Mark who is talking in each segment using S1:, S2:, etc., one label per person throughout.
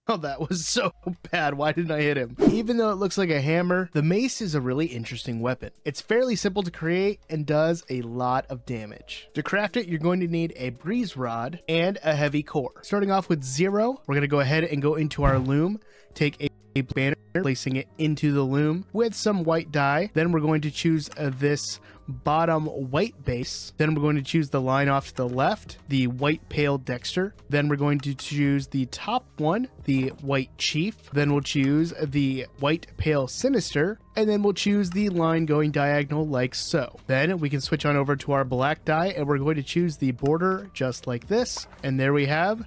S1: Oh, that was so bad. Why didn't I hit him? Even though it looks like a hammer, the mace is a really interesting weapon. It's fairly simple to create and does a lot of damage. To craft it, you're going to need a breeze rod and a heavy core. Starting off with 0, we're going to go ahead and go into our loom, take a banner, placing it into the loom with some white dye. Then we're going to choose this bottom white base. Then we're going to choose the line off to the left, the white pale Dexter. Then we're going to choose the top one, the white chief. Then we'll choose the white pale sinister, and then we'll choose the line going diagonal like so. Then we can switch on over to our black dye, and we're going to choose the border just like this. And there we have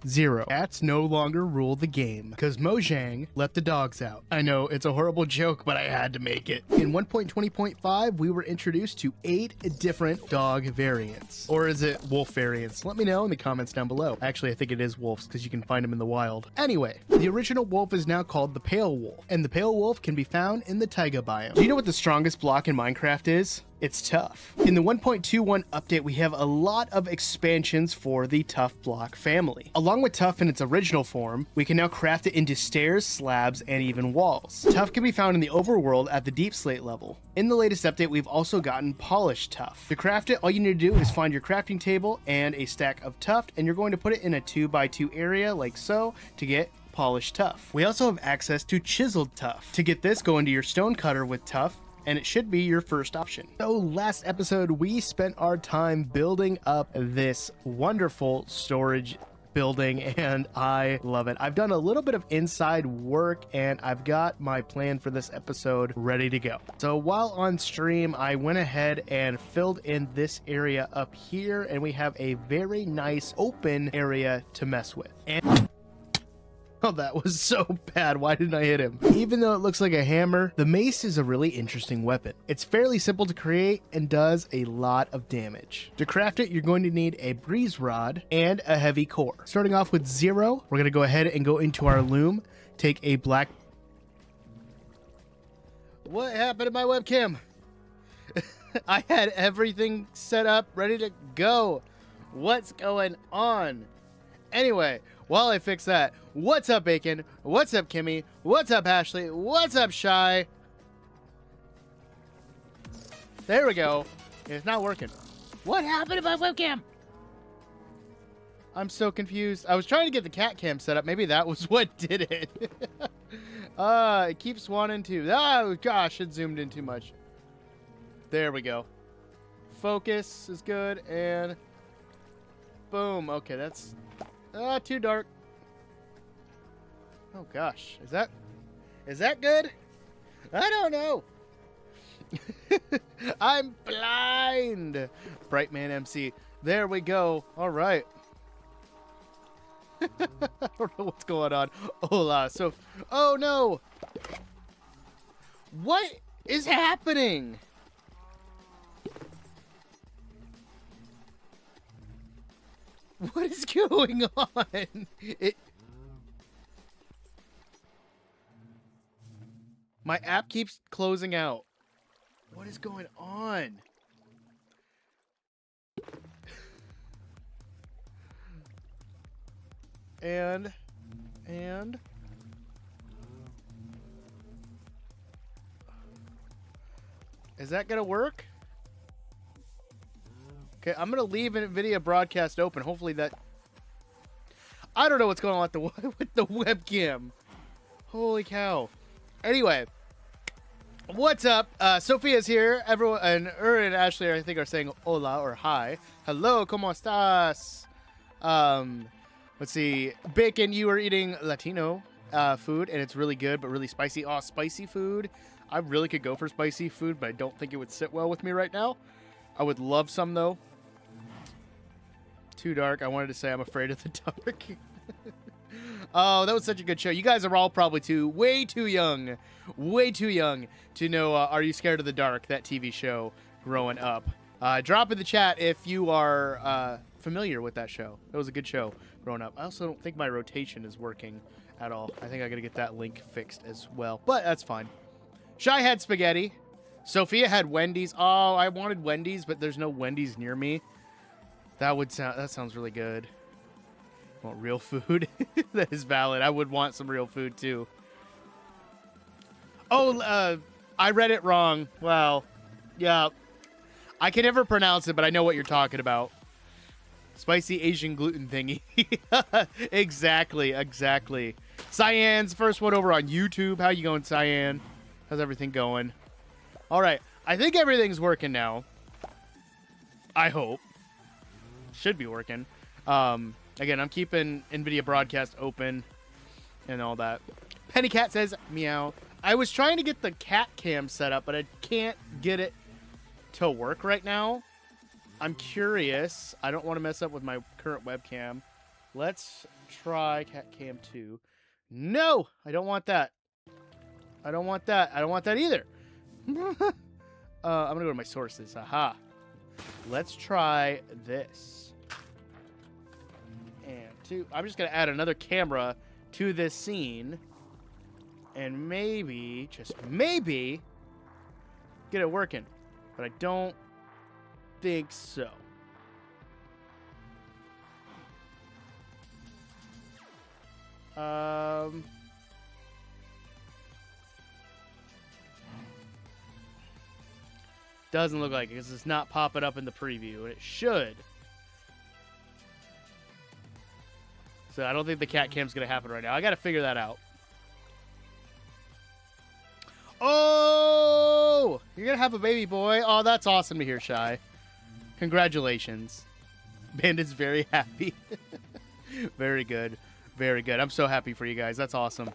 S1: 0. Cats no longer rule the game because Mojang let the dogs out. I know it's a horrible joke, but I had to make it. In 1.20.5, we were introduced to 8 different dog variants. Or is it wolf variants? Let me know in the comments down below. Actually, I think it is wolves because you can find them in the wild. Anyway, the original wolf is now called the pale wolf, and the pale wolf can be found in the taiga biome. Do you know what the strongest block in Minecraft is? It's tough. In the 1.21 update, we have a lot of expansions for the tough block family. Along with tough in its original form, we can now craft it into stairs, slabs, and even walls. Tough can be found in the overworld at the deep slate level. In the latest update, we've also gotten polished tough. To craft it, all you need to do is find your crafting table and a stack of tough, and you're going to put it in a 2x2 area like so to get polished tough. We also have access to chiseled tough. To get this, go into your stone cutter with tough, and it should be your first option. So last episode, we spent our time building up this wonderful storage building, and I love it. I've done a little bit of inside work, and I've got my plan for this episode ready to go. So while on stream, I went ahead and filled in this area up here, and we have a very nice open area to mess with. And oh, that was so bad. Why didn't I hit him? Even though it looks like a hammer, the mace is a really interesting weapon. It's fairly simple to create and does a lot of damage. To craft it, you're going to need a breeze rod and a heavy core. Starting off with 0, we're going to go ahead and go into our loom, take a black... What happened to my webcam? I had everything set up, ready to go. What's going on? Anyway, while I fix that, what's up, Bacon? What's up, Kimmy? What's up, Ashley? What's up, Shy? There we go. It's not working. What happened to my webcam? I'm so confused. I was trying to get the cat cam set up. Maybe that was what did it. It keeps wanting to. Oh, gosh, it zoomed in too much. There we go. Focus is good, and boom. Okay, that's... too dark. Oh gosh, is that good? I don't know. I'm blind. Brightman MC. There we go. All right. I don't know what's going on. Hola. So, oh no. What is happening? What is going on? My app keeps closing out. What is going on? And is that gonna work? Okay, I'm gonna leave NVIDIA broadcast open. Hopefully that... I don't know what's going on with the webcam. Holy cow. Anyway, what's up? Sophia's here. Everyone, and and Ashley, I think, are saying hola or hi. Hello, ¿cómo estás? Let's see. Bacon, you are eating Latino food, and it's really good, but really spicy. Oh, spicy food. I really could go for spicy food, but I don't think it would sit well with me right now. I would love some, though. Too dark. I wanted to say I'm afraid of the dark. Oh, that was such a good show. You guys are all probably way too young to know Are You Scared of the Dark, that TV show growing up. Drop in the chat if you are familiar with that show. It was a good show growing up. I also don't think my rotation is working at all. I think I gotta get that link fixed as well, but that's fine. Shy had spaghetti. Sophia had Wendy's. Oh, I wanted Wendy's, but there's no Wendy's near me. That sounds really good. Want real food? That is valid. I would want some real food too. Oh, I read it wrong. Well, yeah. I can never pronounce it, but I know what you're talking about. Spicy Asian gluten thingy. Exactly, exactly. Cyan's first one over on YouTube. How you going, Cyan? How's everything going? All right. I think everything's working now. I hope. Should be working. Again, I'm keeping NVIDIA Broadcast open and all that. Pennycat says, meow. I was trying to get the cat cam set up, but I can't get it to work right now. I'm curious. I don't want to mess up with my current webcam. Let's try cat cam 2. No, I don't want that. I don't want that. I don't want that either. I'm going to go to my sources. Aha. Let's try this. And 2. I'm just going to add another camera to this scene. And maybe, just maybe, get it working. But I don't think so. Doesn't look like it because it's not popping up in the preview, and it should. So I don't think the cat cam's going to happen right now. I got to figure that out. Oh! You're going to have a baby boy? Oh, that's awesome to hear, Shy. Congratulations. Bandit's very happy. Very good. Very good. I'm so happy for you guys. That's awesome.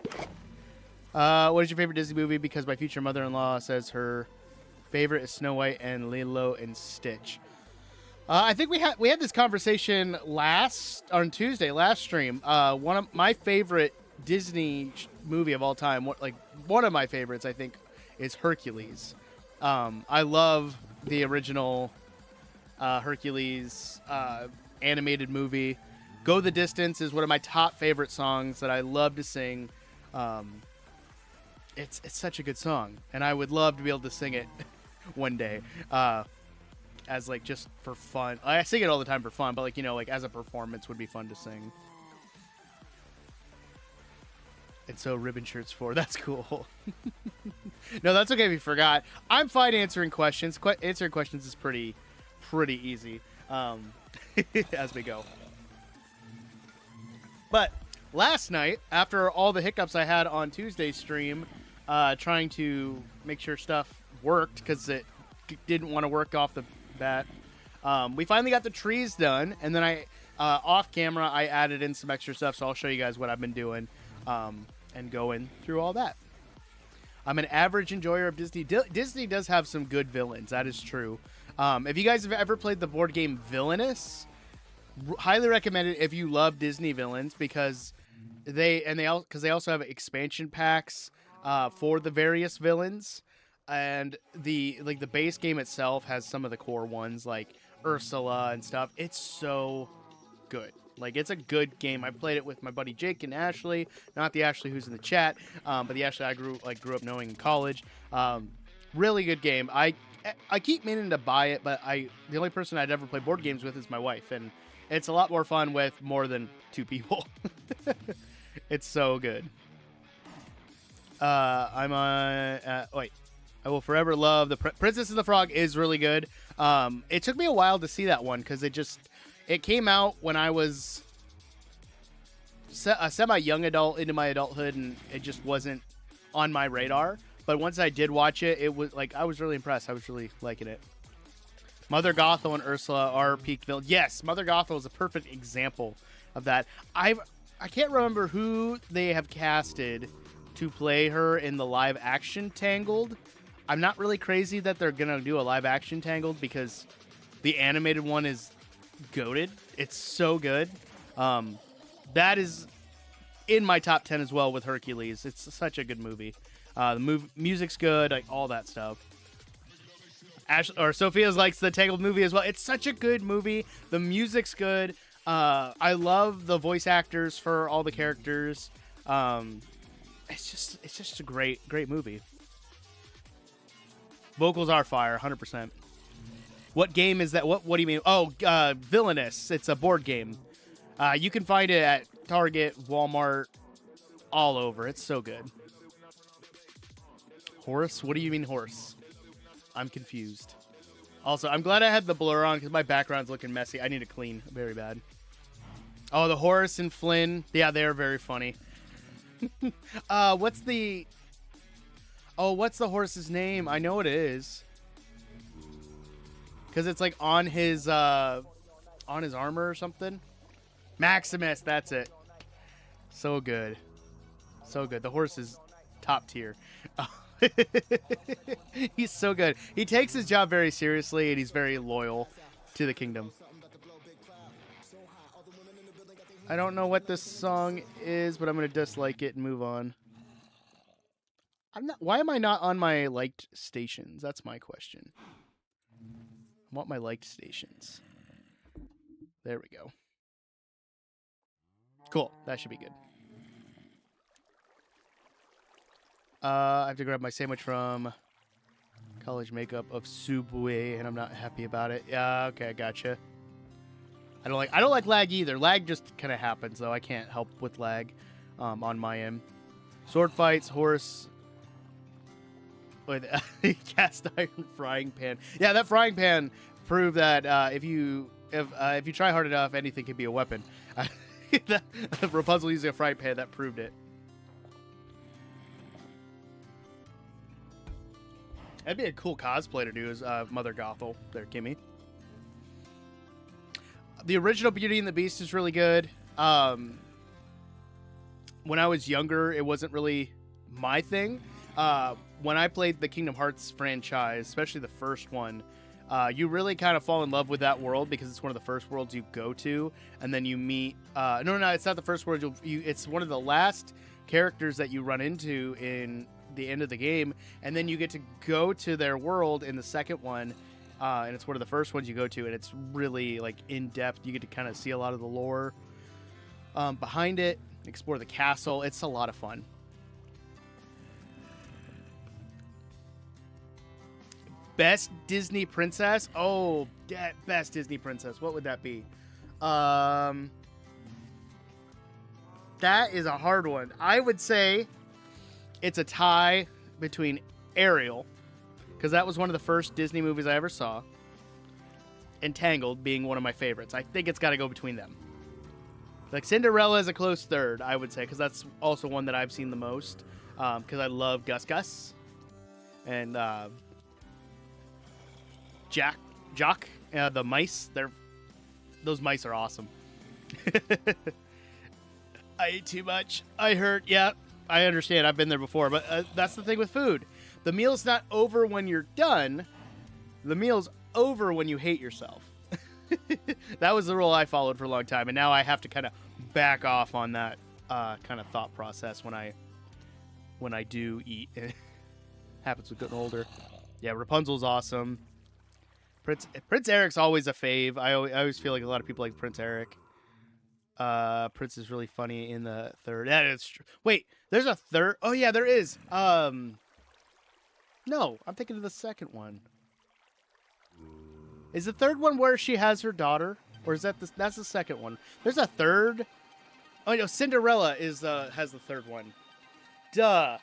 S1: What is your favorite Disney movie? Because my future mother-in-law says her favorite is Snow White and Lilo and Stitch. I think we had this conversation on Tuesday, last stream. One of my favorite Disney movie of all time, one of my favorites, I think, is Hercules. I love the original Hercules animated movie. Go the Distance is one of my top favorite songs that I love to sing. It's such a good song, and I would love to be able to sing it one day, as just for fun. I sing it all the time for fun, but as a performance would be fun to sing. And so ribbon shirts for that's cool. No, that's okay if you forgot. I'm fine answering questions. Answering questions is pretty easy as we go. But last night, after all the hiccups I had on Tuesday's stream, trying to make sure stuff worked because it didn't want to work off the bat, we finally got the trees done, and then off camera I added in some extra stuff, so I'll show you guys what I've been doing and going through all that. I'm an average enjoyer of Disney. Disney does have some good villains, that is true. If you guys have ever played the board game Villainous, highly recommend it if you love Disney villains, because they also have expansion packs for the various villains, and the base game itself has some of the core ones like Ursula and stuff. It's so good. It's a good game. I played it with my buddy Jake and Ashley, not the Ashley who's in the chat, but the Ashley I grew up knowing in college. Really good game. I keep meaning to buy it, but the only person I'd ever play board games with is my wife, and it's a lot more fun with more than 2 people. It's so good. I'm on... wait. I will forever love the Princess and the Frog is really good. It took me a while to see that one because it came out when I was a semi-young adult into my adulthood, and it just wasn't on my radar. But once I did watch it, it was I was really impressed. I was really liking it. Mother Gothel and Ursula are peak villains. Yes, Mother Gothel is a perfect example of that. I can't remember who they have casted to play her in the live action Tangled. I'm not really crazy that they're gonna do a live action Tangled because the animated one is goated. It's so good. That is in my top 10 as well with Hercules. It's such a good movie. The music's good, all that stuff. Sophia likes the Tangled movie as well. It's such a good movie. The music's good. I love the voice actors for all the characters. It's just a great movie. Vocals are fire, 100%. What game is that? What do you mean? Oh, Villainous. It's a board game. You can find it at Target, Walmart, all over. It's so good. Horse? What do you mean horse? I'm confused. Also, I'm glad I had the blur on because my background's looking messy. I need to clean very bad. Oh, the Horace and Flynn. Yeah, they are very funny. What's the... Oh, what's the horse's name? I know it is. Because it's like on his armor or something. Maximus, that's it. So good. So good. The horse is top tier. He's so good. He takes his job very seriously, and he's very loyal to the kingdom. I don't know what this song is, but I'm going to dislike it and move on. Why am I not on my liked stations? That's my question. I want my liked stations. There we go. Cool. That should be good. I have to grab my sandwich from College Makeup of Subway, and I'm not happy about it. Yeah, okay, I gotcha. I don't like lag either. Lag just kind of happens, though. I can't help with lag on my end. Sword fights, horse with cast iron frying pan. Yeah, that frying pan proved that if you try hard enough, anything can be a weapon. Rapunzel using a frying pan, that proved it. That'd be a cool cosplay to do as Mother Gothel there, Kimmy. The original Beauty and the Beast is really good. When I was younger, it wasn't really my thing. When I played the Kingdom Hearts franchise, especially the first one, you really kind of fall in love with that world because it's one of the first worlds you go to, and then you meet... No, it's not the first world. It's one of the last characters that you run into in the end of the game, and then you get to go to their world in the second one, and it's one of the first ones you go to, and it's really like in depth. You get to kind of see a lot of the lore behind it, explore the castle. It's a lot of fun. Best Disney princess? Oh, best Disney princess. What would that be? That is a hard one. I would say it's a tie between Ariel, because that was one of the first Disney movies I ever saw, and Tangled being one of my favorites. I think it's got to go between them. Like Cinderella is a close third, I would say, because that's also one that I've seen the most, because I love Gus Gus and Jock, the mice. Those mice are awesome. I ate too much. I hurt. Yeah, I understand. I've been there before, but that's the thing with food. The meal's not over when you're done. The meal's over when you hate yourself. That was the rule I followed for a long time, and now I have to kind of back off on that kind of thought process when I do eat. It happens with getting older. Yeah, Rapunzel's awesome. Prince Eric's always a fave. I always feel like a lot of people like Prince Eric. Prince is really funny in the third. That is true. Wait, there's a third? Oh yeah, there is. No, I'm thinking of the second one. Is the third one where she has her daughter, or is that's the second one? There's a third. Oh no, Cinderella has the third one. Duh.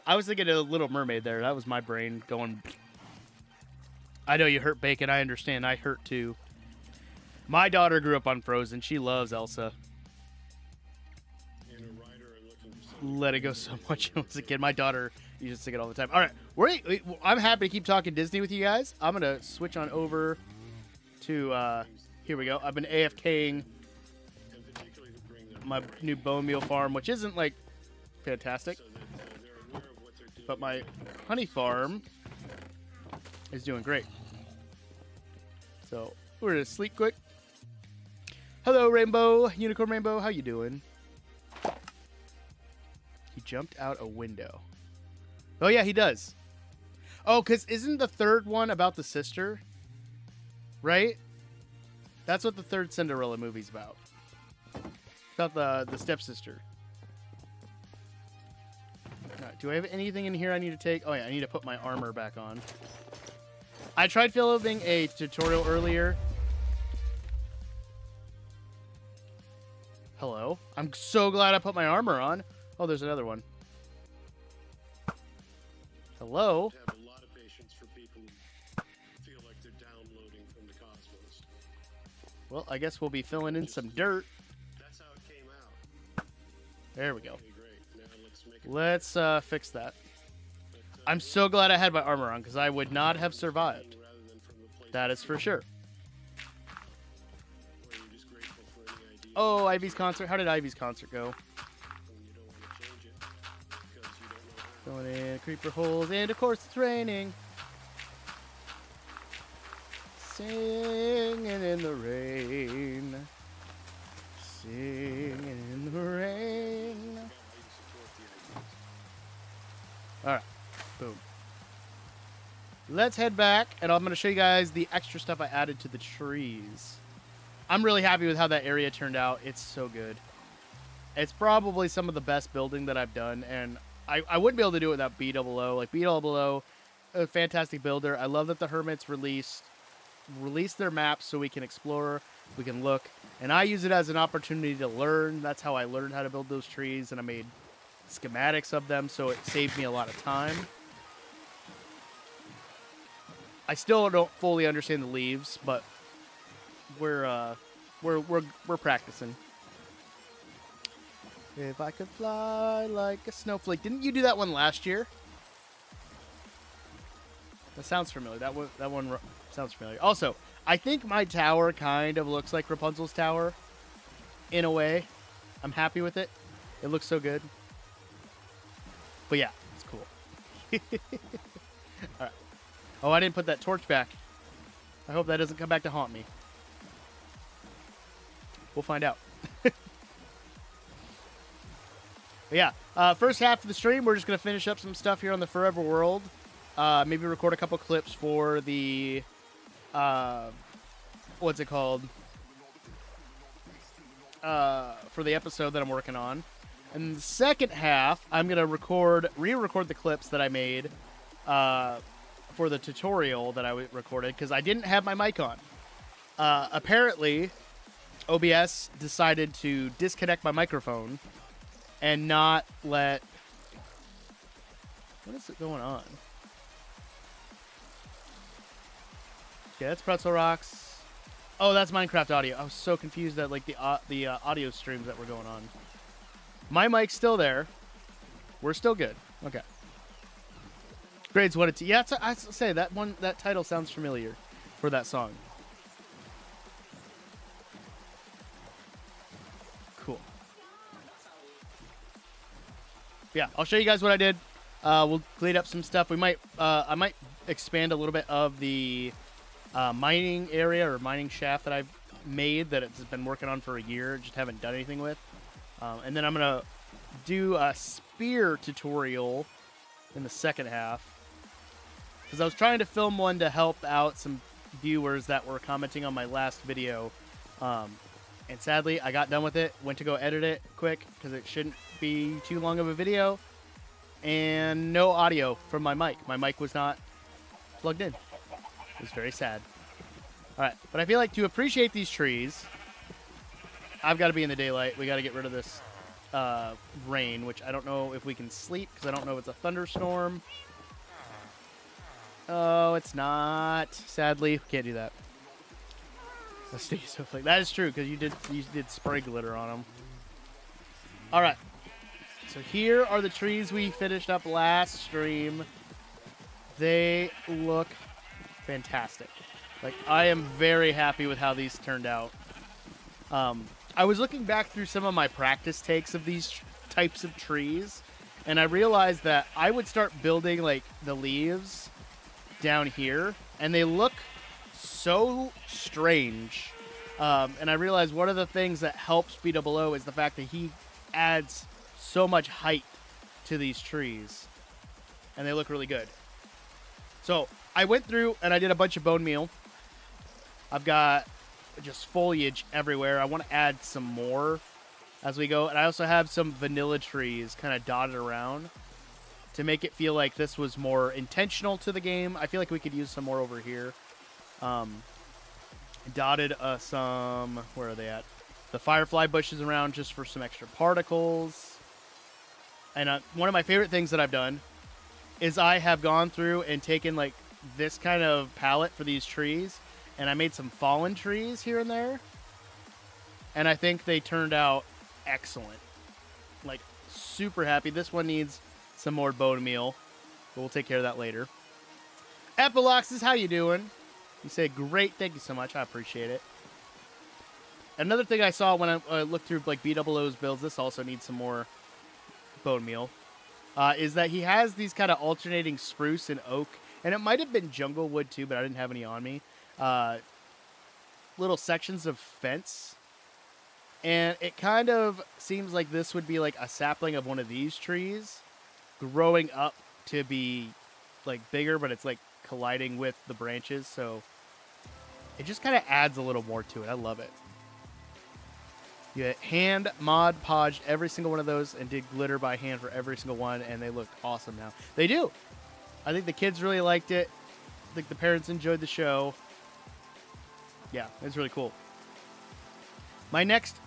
S1: I was thinking of Little Mermaid there. That was my brain going. I know you hurt, Bacon. I understand. I hurt too. My daughter grew up on Frozen. She loves Elsa. Let it go so much as a kid. My daughter used to sing it all the time. All right, I'm happy to keep talking Disney with you guys. I'm gonna switch on over to here we go. I've been AFKing my new bone meal farm, which isn't like fantastic, but my honey farm is doing great. So we're gonna sleep quick. Hello, Rainbow, Unicorn Rainbow. How you doing? He jumped out a window. Oh yeah, he does. Oh, because isn't the third one about the sister? Right? That's what the third Cinderella movie's about. About the stepsister. Do I have anything in here I need to take? Oh yeah, I need to put my armor back on. I tried filming a tutorial earlier. Hello. I'm so glad I put my armor on. Oh, there's another one. Hello.
S2: Have a lot of patience for people who feel like they're downloading from the cosmos.
S1: Well, I guess we'll be filling in some dirt.
S2: That's how it came out.
S1: There we go.
S2: Okay, great. Now let's
S1: Let's fix that. I'm so glad I had my armor on because I would not have survived.
S2: rather than from the place.
S1: That is for sure.
S2: Or you're just grateful for any idea
S1: Oh, Ivy's concert. How did Ivy's concert go?
S2: and you don't want to change it because you don't know how.
S1: Going in creeper holes, and of course it's raining. Singing in the rain. Singing in the rain. Alright, boom. Let's head back, and I'm going to show you guys the extra stuff I added to the trees. I'm really happy with how that area turned out. It's so good. It's probably some of the best building that I've done, and I wouldn't be able to do it without B00. Like, B00, a fantastic builder. I love that the Hermits released their maps so we can explore, we can look, and I use it as an opportunity to learn. That's how I learned how to build those trees, and I made schematics of them, so it saved me a lot of time. I still don't fully understand the leaves, but we're practicing. If I could fly like a snowflake. Didn't you do that one last year? That sounds familiar. That one sounds familiar. Also, I think my tower kind of looks like Rapunzel's tower in a way. I'm happy with it. It looks so good. But yeah, it's cool. All right. Oh, I didn't put that torch back. I hope that doesn't come back to haunt me. We'll find out. But yeah, first half of the stream, we're just going to finish up some stuff here on the Forever World. Maybe record a couple clips for the, what's it called? For the episode that I'm working on. And the second half, I'm going to re-record the clips that I made for the tutorial that I recorded, because I didn't have my mic on. Apparently, OBS decided to disconnect my microphone and not let... What is it going on? Okay, that's Pretzel Rocks. Oh, that's Minecraft audio. I was so confused at like the audio streams that were going on. My mic's still there. We're still good. Okay. Grades 1 to 2. Yeah, I say that title sounds familiar for that song. Cool. Yeah, I'll show you guys what I did. We'll clean up some stuff. We might, I might expand a little bit of the mining area or mining shaft that I've made that it's been working on for a year, just haven't done anything with. And then I'm gonna do a spear tutorial in the second half, because I was trying to film one to help out some viewers that were commenting on my last video. And sadly, I got done with it, went to go edit it quick because it shouldn't be too long of a video, and no audio from my mic. My mic was not plugged in. It was very sad. Alright, but I feel like to appreciate these trees, I've got to be in the daylight. We got to get rid of this rain, which I don't know if we can sleep, because I don't know if it's a thunderstorm. Oh, it's not. Sadly, can't do that. That is true, because you did spray glitter on them. All right. So here are the trees we finished up last stream. They look fantastic. Like, I am very happy with how these turned out. I was looking back through some of my practice takes of these types of trees, and I realized that I would start building, like, the leaves down here, and they look so strange. And I realized one of the things that helps Beat Below is the fact that he adds so much height to these trees, and they look really good. So I went through and I did a bunch of bone meal. I've got just foliage everywhere. I want to add some more as we go, and I also have some vanilla trees kind of dotted around to make it feel like this was more intentional to the game. I feel like we could use some more over here. Dotted some, where are they at?
S3: the firefly bushes around just for some extra particles. And one of my favorite things that I've done is I have gone through and taken like this kind of palette for these trees, and I made some fallen trees here and there. And I think they turned out excellent. Like, super happy. This one needs some more bone meal, but we'll take care of that later. Epiloxes, how you doing? You say great. Thank you so much. I appreciate it. Another thing I saw when I looked through like B00's builds, this also needs some more bone meal, is that he has these kind of alternating spruce and oak, and it might have been jungle wood too, but I didn't have any on me. Little sections of fence. And it kind of seems like this would be like a sapling of one of these trees growing up to be like bigger, but it's like colliding with the branches. So it just kind of adds a little more to it. I love it. You hand mod podged every single one of those and did glitter by hand for every single one, and they look awesome now. They do. I think the kids really liked it. I think the parents enjoyed the show. Yeah, it's really cool. My next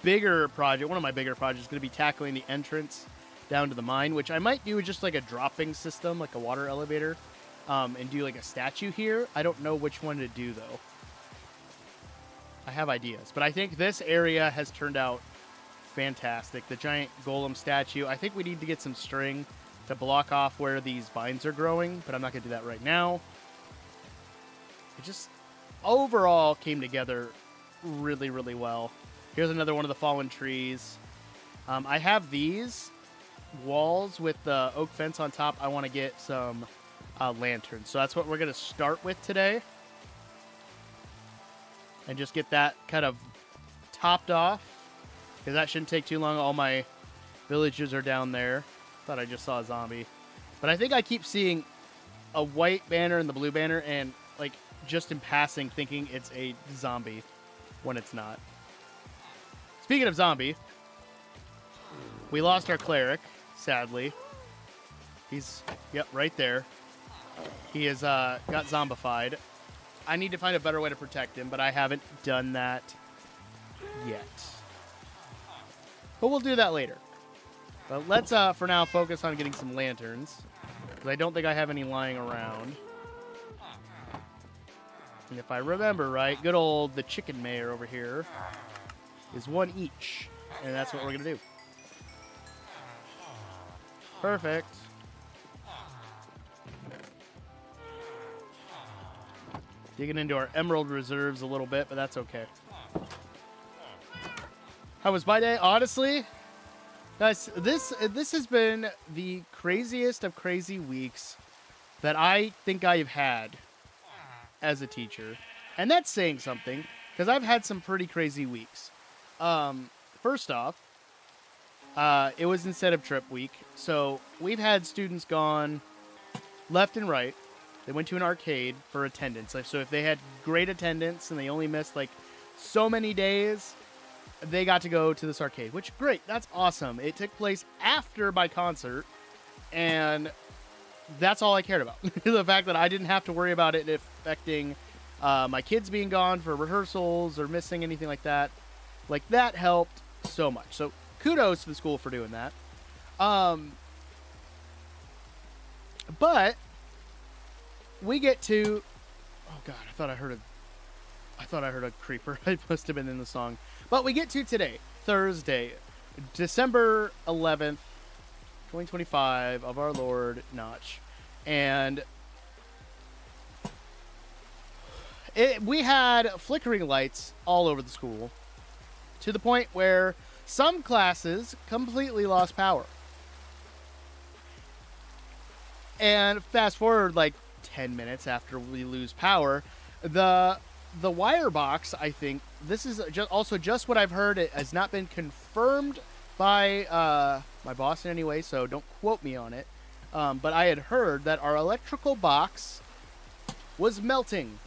S3: bigger project, one of my bigger projects, is going to be tackling the entrance down to the mine, which I might do just like a dropping system, like a water elevator, and do like a statue here. I don't know which one to do, though. I have ideas, but I think this area has turned out fantastic. The giant golem statue. I think we need to get some string to block off where these vines are growing, but I'm not going to do that right now. It just overall came together really, really well. Here's another one of the fallen trees. I have these walls with the oak fence on top. I want to get some lanterns. So that's what we're going to start with today. And just get that kind of topped off, because that shouldn't take too long. All my villagers are down there. Thought I just saw a zombie. But I think I keep seeing a white banner and the blue banner, and like just in passing thinking it's a zombie when it's not. Speaking of zombie, we lost our cleric, sadly. He's, yep, right there. He has got zombified. I need to find a better way to protect him, but I haven't done that yet. But we'll do that later. But let's, for now, focus on getting some lanterns, because I don't think I have any lying around. And if I remember right, good old the chicken mayor over here is one each, and that's what we're going to do. Perfect. Digging into our emerald reserves a little bit, but that's okay. How was my day? Honestly, guys, this has been the craziest of crazy weeks that I think I've had as a teacher. And that's saying something, because I've had some pretty crazy weeks. First off, it was incentive trip week, so we've had students gone left and right. They went to an arcade for attendance. So if they had great attendance and they only missed like so many days, they got to go to this arcade, which great. That's awesome. It took place after my concert, and that's all I cared about. The fact that I didn't have to worry about it affecting my kids being gone for rehearsals or missing anything like that. Like, that helped so much. So kudos to the school for doing that. But we get to, oh god, I thought I heard a creeper. It must have been in the song. But we get to today, Thursday, December 11th, 2025 of our Lord Notch. And we had flickering lights all over the school, to the point where some classes completely lost power. And fast forward like 10 minutes after we lose power, the wire box, I think, this is also just what I've heard. It has not been confirmed by my boss in any way, so don't quote me on it. But I had heard that our electrical box was melting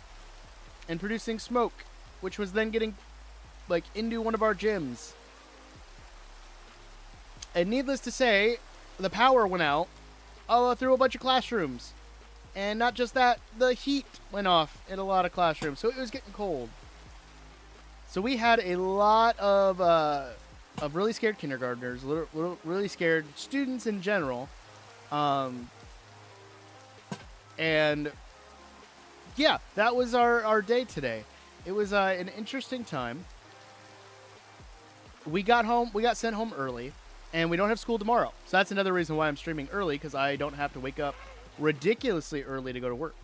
S3: and producing smoke, which was then getting like into one of our gyms. And needless to say, the power went out through a bunch of classrooms. And not just that, the heat went off in a lot of classrooms, so it was getting cold. So we had a lot of really scared kindergartners, really scared students in general, and yeah, that was our day today. It was an interesting time. We got sent home early, and we don't have school tomorrow. So that's another reason why I'm streaming early, because I don't have to wake up ridiculously early to go to work.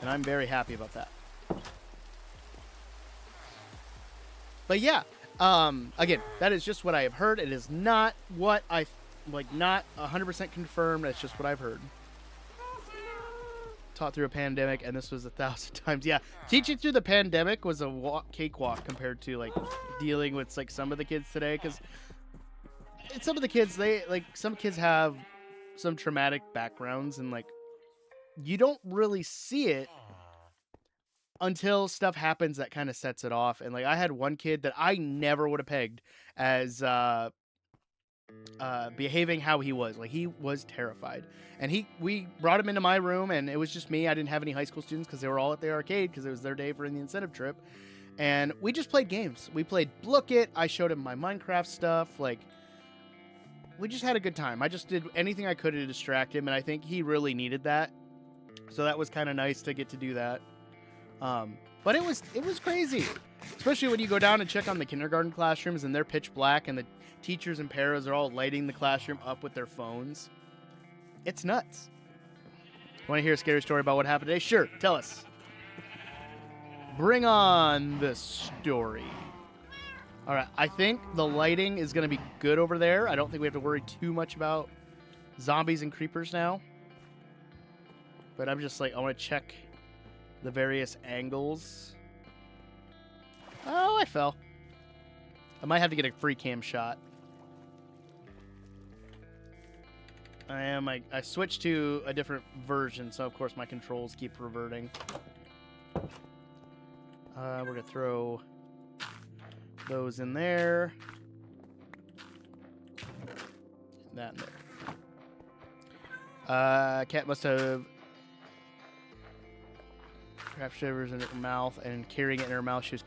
S3: And I'm very happy about that. But yeah, again, that is just what I have heard. It is not what not 100% confirmed. It's just what I've heard. Taught through a pandemic, and this was 1,000 times. Yeah, teaching through the pandemic was a cakewalk compared to like dealing with like some of the kids today, because some of the kids, some kids have some traumatic backgrounds, and like you don't really see it until stuff happens that kind of sets it off. And like I had one kid that I never would have pegged as behaving how he was. Like he was terrified, and we brought him into my room, and it was just me. I didn't have any high school students because they were all at the arcade because it was their day for the incentive trip, and we just played games. We played Look It. I showed him my Minecraft stuff. Like we just had a good time. I just did anything I could to distract him, and I think he really needed that. So that was kind of nice to get to do that. But it was crazy, especially when you go down and check on the kindergarten classrooms and they're pitch black, and the teachers and paras are all lighting the classroom up with their phones. It's nuts. Want to hear a scary story about what happened today? Sure, tell us. Bring on the story. All right, I think the lighting is going to be good over there. I don't think we have to worry too much about zombies and creepers now. But I'm just like, I want to check the various angles. Oh, I fell. I might have to get a free cam shot. I switched to a different version, so of course my controls keep reverting. We're gonna throw those in there. That in there. Cat must have craft shivers in her mouth and carrying it in her mouth. She was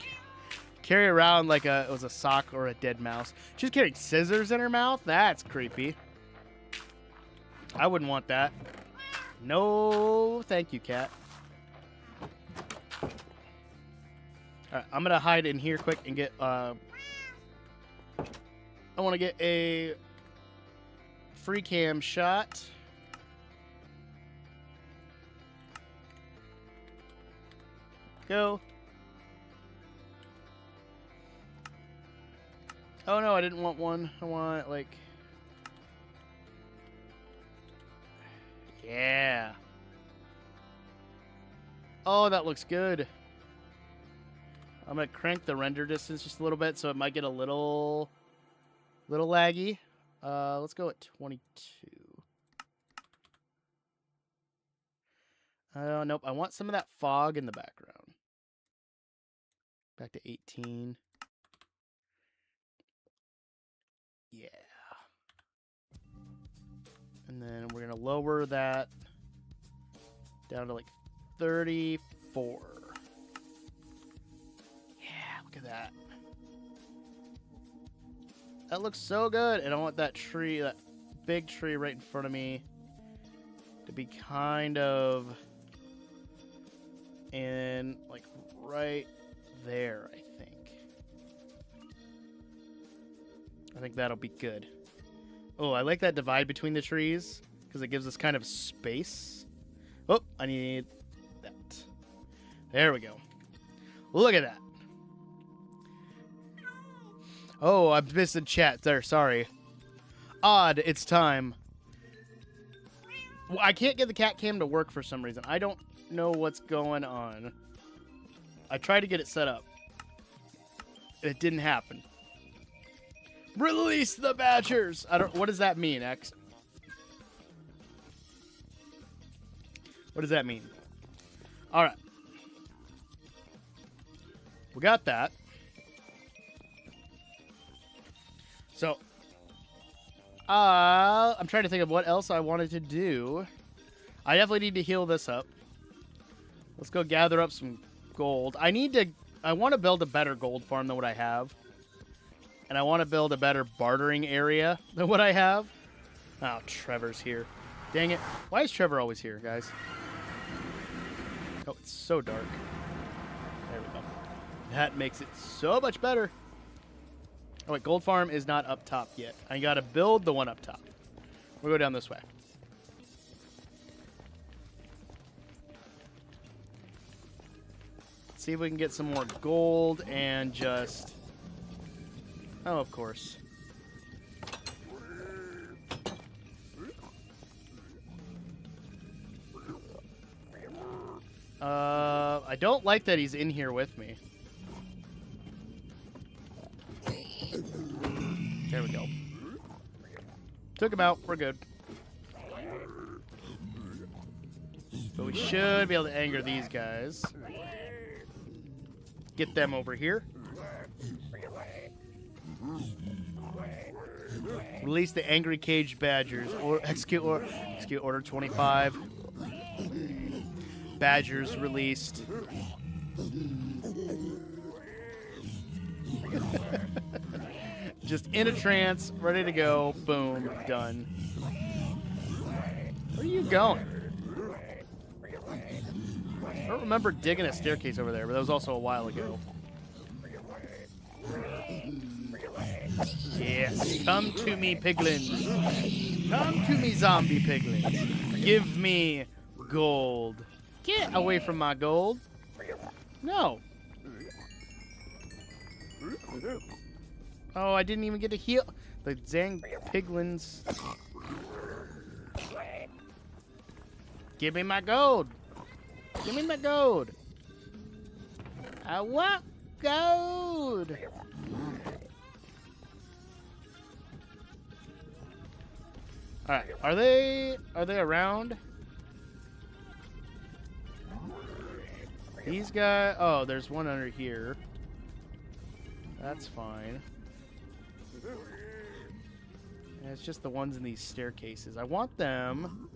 S3: carrying around like it was a sock or a dead mouse. She was carrying scissors in her mouth? That's creepy. I wouldn't want that. No, thank you, cat. Alright, I'm gonna hide in here quick and get I want to get a free cam shot. Go. Oh no, I didn't want one. I want like... Yeah. Oh, that looks good. I'm gonna crank the render distance just a little bit so it might get a little laggy. Let's go at 22. Nope, I want some of that fog in the background. Back to 18. Yeah. And then we're going to lower that down to like 34. Yeah, look at that. That looks so good. And I want that tree, that big tree right in front of me, to be kind of in like right there, I think. I think that'll be good. Oh, I like that divide between the trees because it gives us kind of space. Oh, I need that. There we go. Look at that. Oh, I'm missing chat there. Sorry. Odd, it's time. Well, I can't get the cat cam to work for some reason. I don't know what's going on. I tried to get it set up. It didn't happen. Release the Badgers! What does that mean, X? What does that mean? Alright. We got that. So, I'm trying to think of what else I wanted to do. I definitely need to heal this up. Let's go gather up some gold. I need to I want to build a better gold farm than what I have. And I want to build a better bartering area than what I have. Oh, Trevor's here. Dang it. Why is Trevor always here, guys? Oh, it's so dark. There we go. That makes it so much better. Oh, wait, gold farm is not up top yet. I got to build the one up top. We'll go down this way. See if we can get some more gold and just... Oh, of course. I don't like that he's in here with me. There we go. Took him out. We're good. But we should be able to anger these guys. Get them over here. Release the angry caged badgers, or execute order 25. Badgers released. Just in a trance, ready to go. Boom, done. Where are you going? I don't remember digging a staircase over there, but that was also a while ago. Yes, come to me, piglins. Come to me, zombie piglins. Give me gold. Get away from my gold. No. Oh, I didn't even get to heal. The Zang piglins. Give me my gold. Give me my gold. I want gold. All right, are they around? These guys. Oh, there's one under here. That's fine. And it's just the ones in these staircases. I want them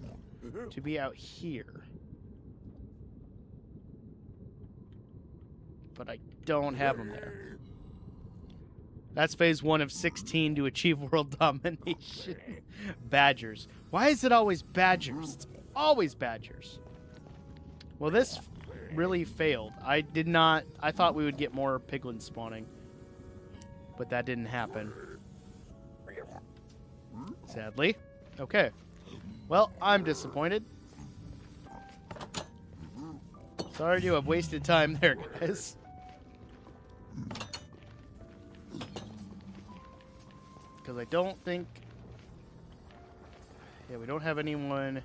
S3: to be out here. But I don't have them there. That's phase 1 of 16 to achieve world domination. Badgers. Why is it always badgers? It's always badgers. Well, this really failed. I thought we would get more piglins spawning. But that didn't happen. Sadly. Okay. Well, I'm disappointed. Sorry to have wasted time there, guys. Because I don't think... Yeah, we don't have anyone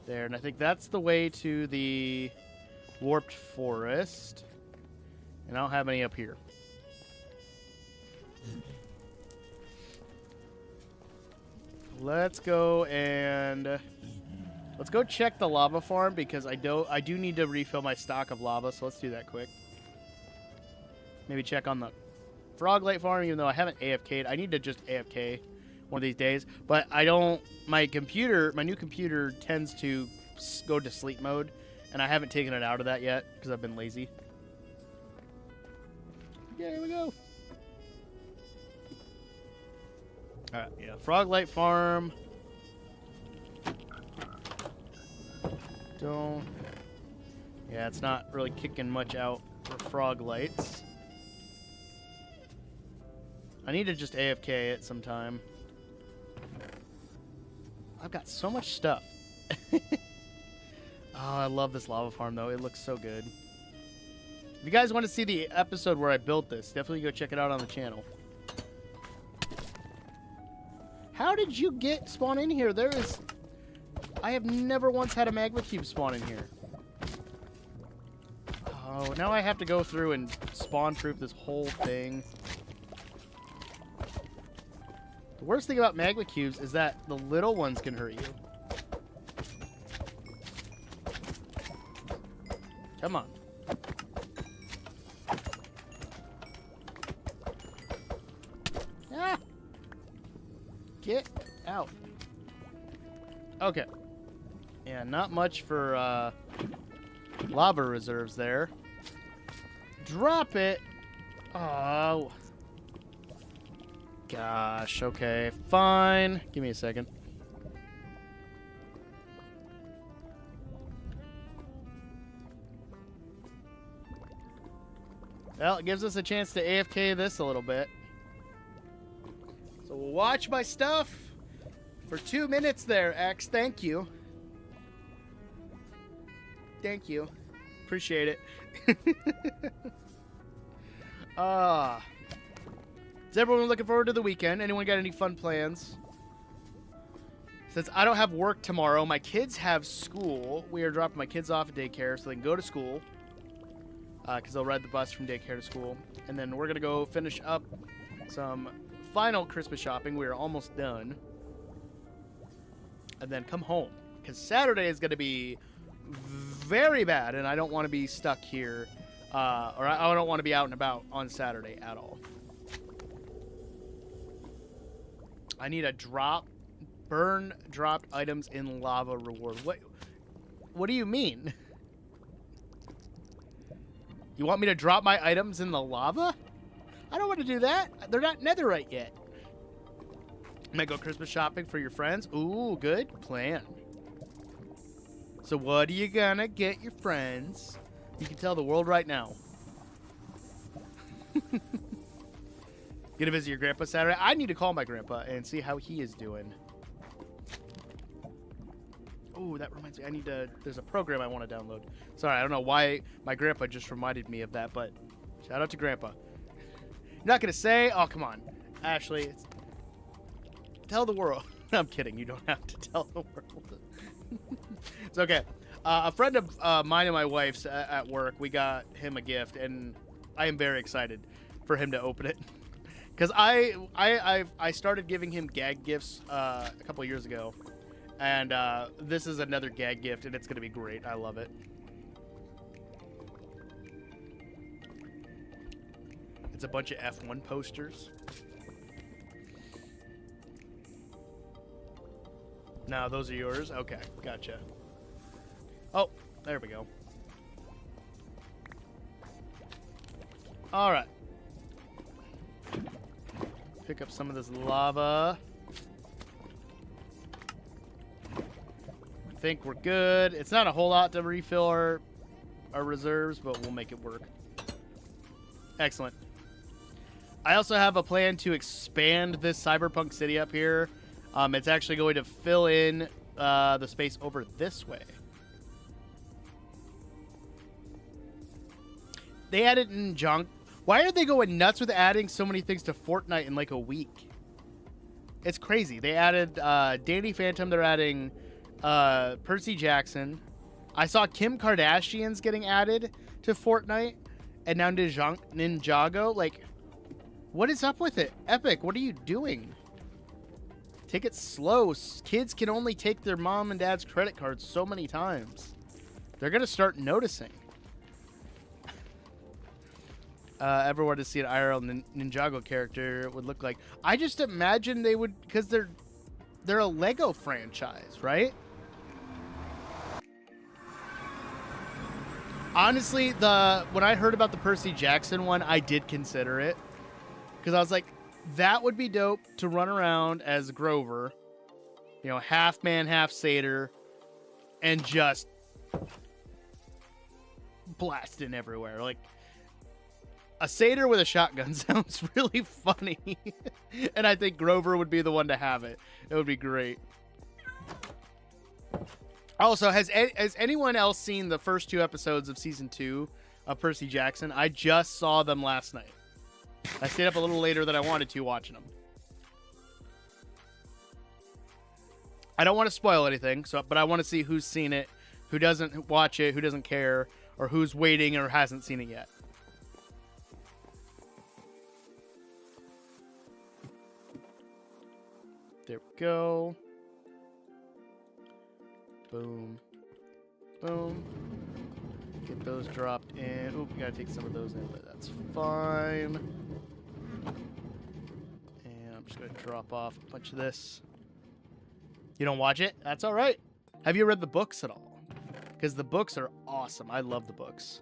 S3: there. And I think that's the way to the warped forest. And I don't have any up here. Let's go and... Let's go check the lava farm because I do need to refill my stock of lava, so let's do that quick. Maybe check on the frog light farm, even though I haven't AFK'd. I need to just AFK one of these days. But I don't... My new computer tends to go to sleep mode, and I haven't taken it out of that yet because I've been lazy. Yeah, here we go. Alright, yeah. Frog light farm. Don't... Yeah, it's not really kicking much out for frog lights. I need to just AFK it sometime. I've got so much stuff. Oh, I love this lava farm, though. It looks so good. If you guys want to see the episode where I built this, definitely go check it out on the channel. How did you spawn in here? I have never once had a magma cube spawn in here. Oh, now I have to go through and spawn-proof this whole thing. The worst thing about magma cubes is that the little ones can hurt you. Come on. Ah! Get out. Okay. Yeah, not much for lava reserves there. drop it. Oh. Gosh, okay, fine. Give me a second. Well, it gives us a chance to AFK this a little bit. So we'll watch my stuff for 2 minutes there, X. Thank you. Thank you. Appreciate it. Is everyone looking forward to the weekend? Anyone got any fun plans? Since I don't have work tomorrow, my kids have school. We are dropping my kids off at daycare so they can go to school. Because they'll ride the bus from daycare to school. And then we're going to go finish up some final Christmas shopping. We are almost done. And then come home. Because Saturday is going to be very bad, and I don't want to be stuck here. Or I don't want to be out and about on Saturday at all. I need a burn dropped items in lava reward. What do you mean? You want me to drop my items in the lava? I don't want to do that. They're not netherite yet. Might go Christmas shopping for your friends. Ooh, good plan. So what are you gonna get your friends? You can tell the world right now. Gonna visit your grandpa Saturday? I need to call my grandpa and see how he is doing. Oh, that reminds me. There's a program I want to download. Sorry, I don't know why my grandpa just reminded me of that, but shout out to grandpa. You're not gonna say? Oh, come on. Ashley, tell the world. I'm kidding. You don't have to tell the world. It's okay. A friend of mine and my wife's at work, we got him a gift, and I am very excited for him to open it. Because I started giving him gag gifts a couple of years ago, and this is another gag gift, and it's going to be great. I love it. It's a bunch of F1 posters. No, those are yours? Okay, gotcha. Oh, there we go. All right. Pick up some of this lava. I think we're good. It's not a whole lot to refill our reserves, but we'll make it work. Excellent. I also have a plan to expand this cyberpunk city up here. It's actually going to fill in the space over this way. They added in junk. Why are they going nuts with adding so many things to Fortnite in like a week? It's crazy. They added Danny Phantom. They're adding Percy Jackson. I saw Kim Kardashian's getting added to Fortnite. And now Ninjago. Like, what is up with it? Epic, what are you doing? Take it slow. Kids can only take their mom and dad's credit cards so many times. They're going to start noticing. Ever wanted to see an IRL Ninjago character would look like? I just imagine they would, because they're a Lego franchise, right? Honestly, when I heard about the Percy Jackson one, I did consider it, because I was like, that would be dope to run around as Grover, you know, half man, half satyr, and just blasting everywhere. Like, a satyr with a shotgun sounds really funny. And I think Grover would be the one to have it. It would be great. Also, has anyone else seen the first 2 episodes of season 2 of Percy Jackson? I just saw them last night. I stayed up a little later than I wanted to watching them. I don't want to spoil anything, but I want to see who's seen it, who doesn't watch it, who doesn't care, or who's waiting or hasn't seen it yet. There we go. Boom. Boom. Get those dropped in. Oop, we gotta take some of those in, but that's fine. And I'm just gonna drop off a bunch of this. You don't watch it? That's all right. Have you read the books at all? Because the books are awesome. I love the books.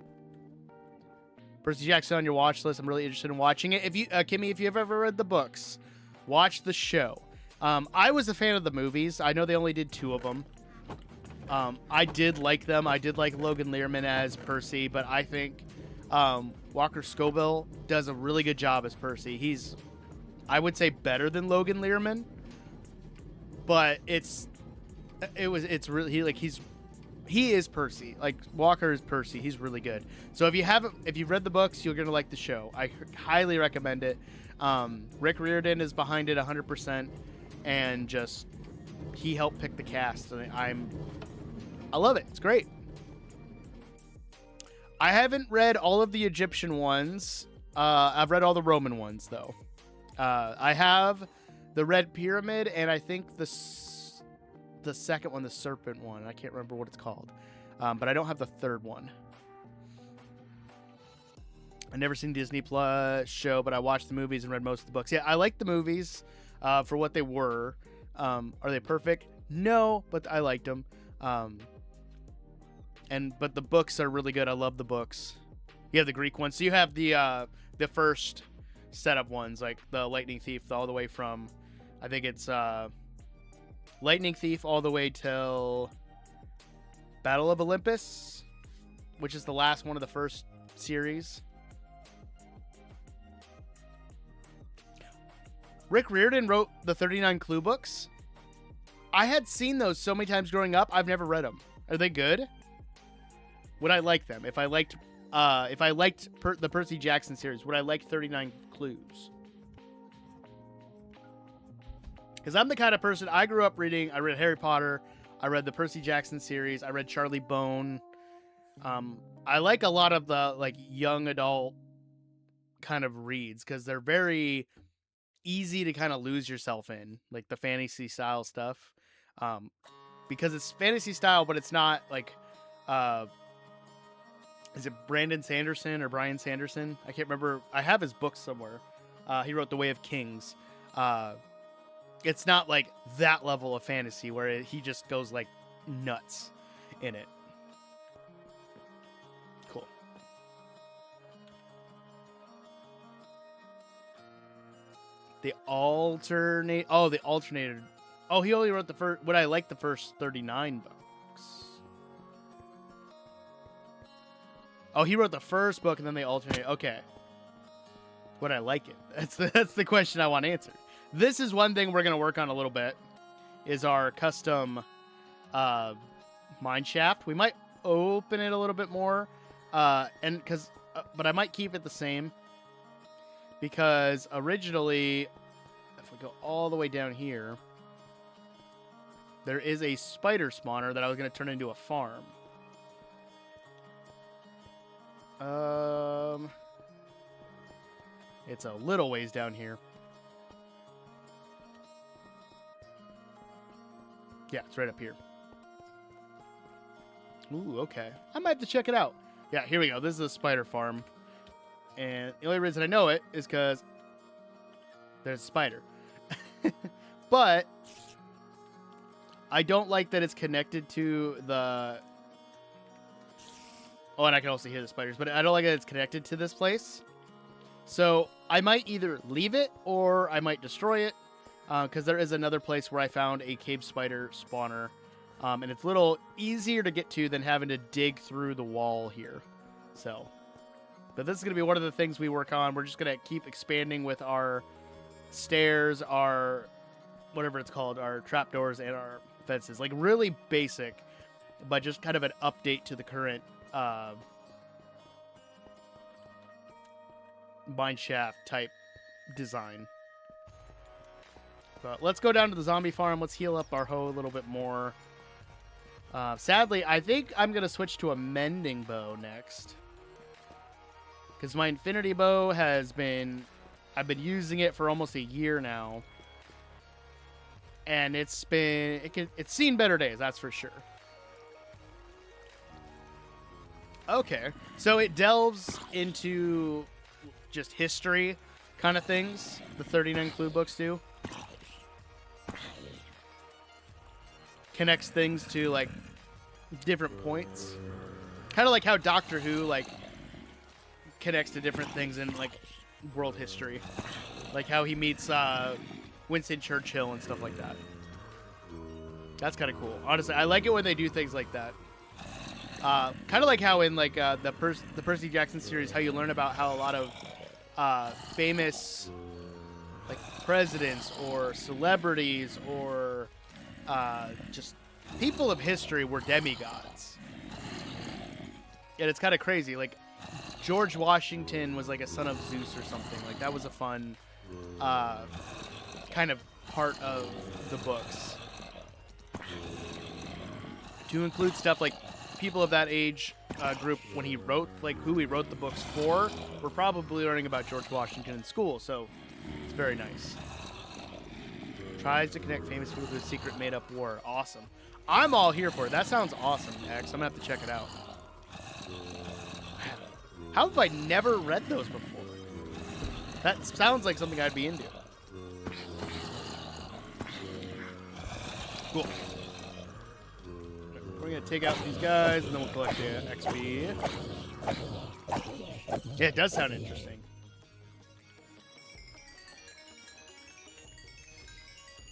S3: Percy Jackson on your watch list. I'm really interested in watching it. If you, Kimmy, if you've ever read the books, watch the show. I was a fan of the movies. I know they only did 2 of them. I did like them. I did like Logan Lerman as Percy, but I think Walker Scobell does a really good job as Percy. He's, I would say, better than Logan Lerman, but it's really he is Percy. Like, Walker is Percy. He's really good. So if you've read the books, you're gonna like the show. I highly recommend it. Rick Riordan is behind it 100%, and just he helped pick the cast. And I love it. It's great. I haven't read all of the Egyptian ones. I've read all the Roman ones though. I have the Red Pyramid, and I think the second one, the Serpent one. I can't remember what it's called, but I don't have the third one. I've never seen Disney Plus show, but I watched the movies and read most of the books. Yeah, I like the movies for what they were. Are they perfect? No, but I liked them. But the books are really good. I love the books. You have the Greek ones. So you have the first setup ones, like the Lightning Thief, all the way from, I think it's Lightning Thief all the way till Battle of Olympus, which is the last one of the first series. Rick Riordan wrote the 39 Clue books. I had seen those so many times growing up. I've never read them. Are they good? Would I like them? If I liked the Percy Jackson series, would I like 39 Clues? Because I'm the kind of person, I grew up reading, I read Harry Potter, I read the Percy Jackson series, I read Charlie Bone. I like a lot of the like young adult kind of reads because they're very easy to kind of lose yourself in, like the fantasy style stuff. Because it's fantasy style, but it's not like, is it Brandon Sanderson or Brian Sanderson? I can't remember. I have his book somewhere. He wrote The Way of Kings. It's not like that level of fantasy where he just goes like nuts in it. Cool. The alternator. Oh, he only wrote the first. Would I like the first 39 books? Oh, he wrote the first book and then they alternate. Okay. Would I like it? That's the question I want answered. This is one thing we're gonna work on a little bit. Is our custom mine shaft. We might open it a little bit more, but I might keep it the same because originally, if we go all the way down here, there is a spider spawner that I was gonna turn into a farm. It's a little ways down here. Yeah, it's right up here. Ooh, okay. I might have to check it out. Yeah, here we go. This is a spider farm. And the only reason I know it is because there's a spider. But I don't like that it's connected to the... Oh, and I can also hear the spiders. But I don't like that it's connected to this place. So I might either leave it or I might destroy it. Because there is another place where I found a cave spider spawner. And it's a little easier to get to than having to dig through the wall here. So, but this is going to be one of the things we work on. We're just going to keep expanding with our stairs, our, whatever it's called, our trapdoors and our fences. Like really basic, but just kind of an update to the current mine shaft type design. But let's go down to the zombie farm. Let's heal up our hoe a little bit more. Sadly, I think I'm going to switch to a mending bow next. Because my infinity bow has been... I've been using it for almost a year now. And it's been... It's seen better days, that's for sure. Okay. So it delves into just history kind of things. The 39 Clue books do. Connects things to like different points, kind of like how Doctor Who like connects to different things in like world history, like how he meets Winston Churchill and stuff like that. That's kind of cool. Honestly, I like it when they do things like that. Kind of like how in like the Percy Jackson series, how you learn about how a lot of famous like presidents or celebrities or just people of history were demigods. And it's kind of crazy. Like George Washington was like a son of Zeus or something. Like that was a fun kind of part of the books. To include stuff like people of that age group, when he wrote, like who he wrote the books for, were probably learning about George Washington in school, so it's very nice. Tries to connect famous people to a secret made-up war. Awesome. I'm all here for it. That sounds awesome, X. I'm gonna have to check it out. How have I never read those before? That sounds like something I'd be into. Cool. We're going to take out these guys, and then we'll collect the XP. Yeah, it does sound interesting.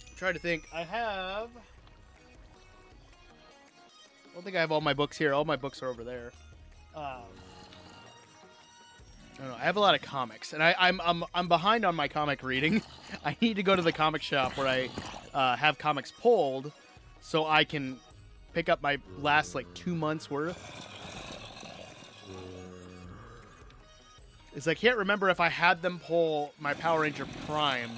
S3: I'm trying to think. I don't think I have all my books here. All my books are over there. I don't know. I have a lot of comics, and I'm behind on my comic reading. I need to go to the comic shop where I have comics pulled, so I can pick up my last like 2 months worth. It's like, I can't remember if I had them pull my Power Ranger Prime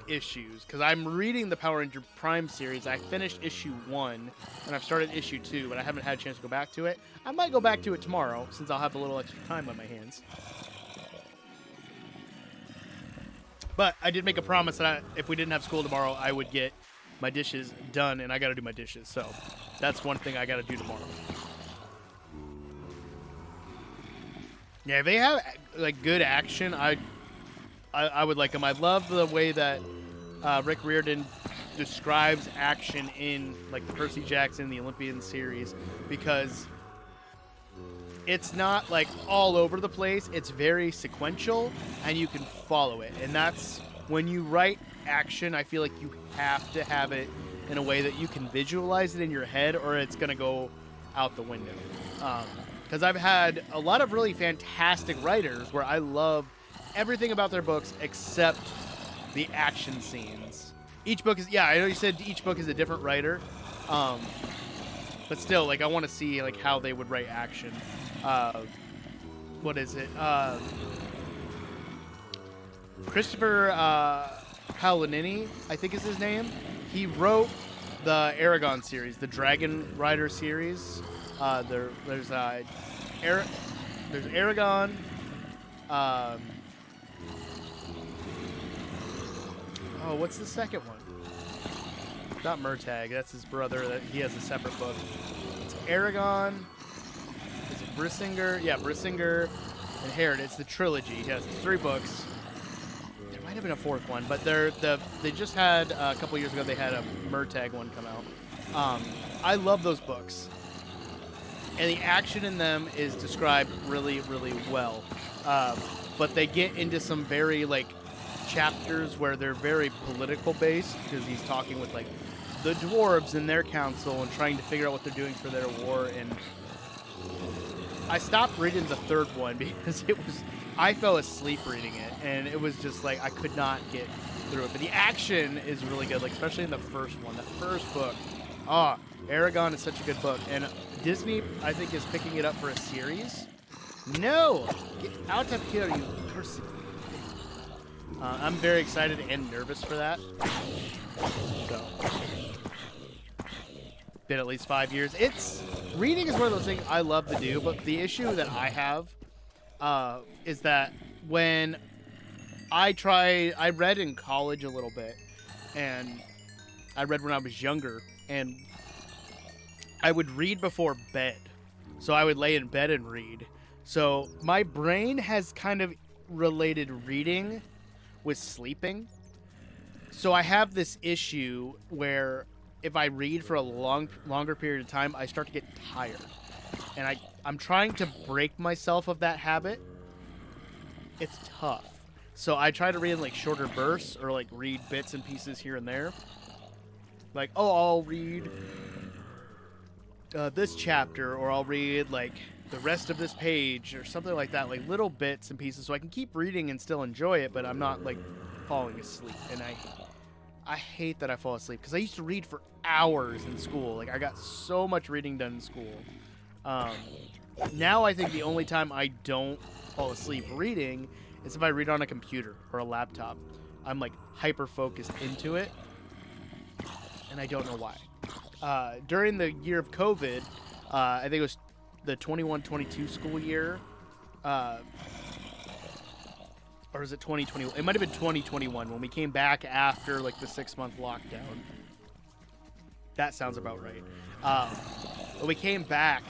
S3: issues, because I'm reading the Power Ranger Prime series. I finished issue 1 and I've started issue 2, but I haven't had a chance to go back to it. I might go back to it tomorrow since I'll have a little extra time on my hands. But I did make a promise that if we didn't have school tomorrow, I would get my dishes done, and I got to do my dishes. So that's one thing I got to do tomorrow. Yeah, if they have like good action, I would like them. I love the way that Rick Riordan describes action in like the Percy Jackson, the Olympian series, because it's not like all over the place. It's very sequential, and you can follow it. And that's when you write action, I feel like you have to have it in a way that you can visualize it in your head, or it's going to go out the window. Because I've had a lot of really fantastic writers where I love everything about their books except the action scenes. Each book is, yeah, I know you said each book is a different writer, but still, like, I want to see like how they would write action. What is it? Christopher Paolini, I think is his name. He wrote the Aragon series, the Dragon Rider series. There's Aragon. Oh, what's the second one? Not Murtagh. That's his brother. That he has a separate book. It's Aragon. Is it Brissinger? Yeah, Brissinger and Herod. It's the trilogy. He has 3 books. There might have been a 4th one, but they just had a couple years ago. They had a Murtagh one come out. I love those books, and the action in them is described really, really well. But they get into some very like chapters where they're very political based, because he's talking with like the dwarves and their council and trying to figure out what they're doing for their war. And I stopped reading the 3rd one because I fell asleep reading it, and it was just like I could not get through it. But the action is really good, like especially in the first one, the first book. Aragon is such a good book, and Disney I think is picking it up for a series. No, get out of here, you person. I'm very excited and nervous for that. So, been at least 5 years. Reading is one of those things I love to do, but the issue that I have is that when I read in college a little bit, and I read when I was younger, and I would read before bed. So I would lay in bed and read. So my brain has kind of related reading with sleeping. So I have this issue where if I read for a longer period of time, I start to get tired. And I'm trying to break myself of that habit. It's tough. So I try to read in like shorter bursts or like read bits and pieces here and there. Like, oh, I'll read this chapter, or I'll read like the rest of this page or something like that, like little bits and pieces so I can keep reading and still enjoy it, but I'm not like falling asleep. And I hate that I fall asleep because I used to read for hours in school. Like I got so much reading done in school. Now I think the only time I don't fall asleep reading is if I read on a computer or a laptop. I'm like hyper focused into it, and I don't know why. During the year of COVID, I think it was the 21-22 school year, or was it 2021? It might have been 2021 when we came back after like the 6-month lockdown. That sounds about right. When we came back,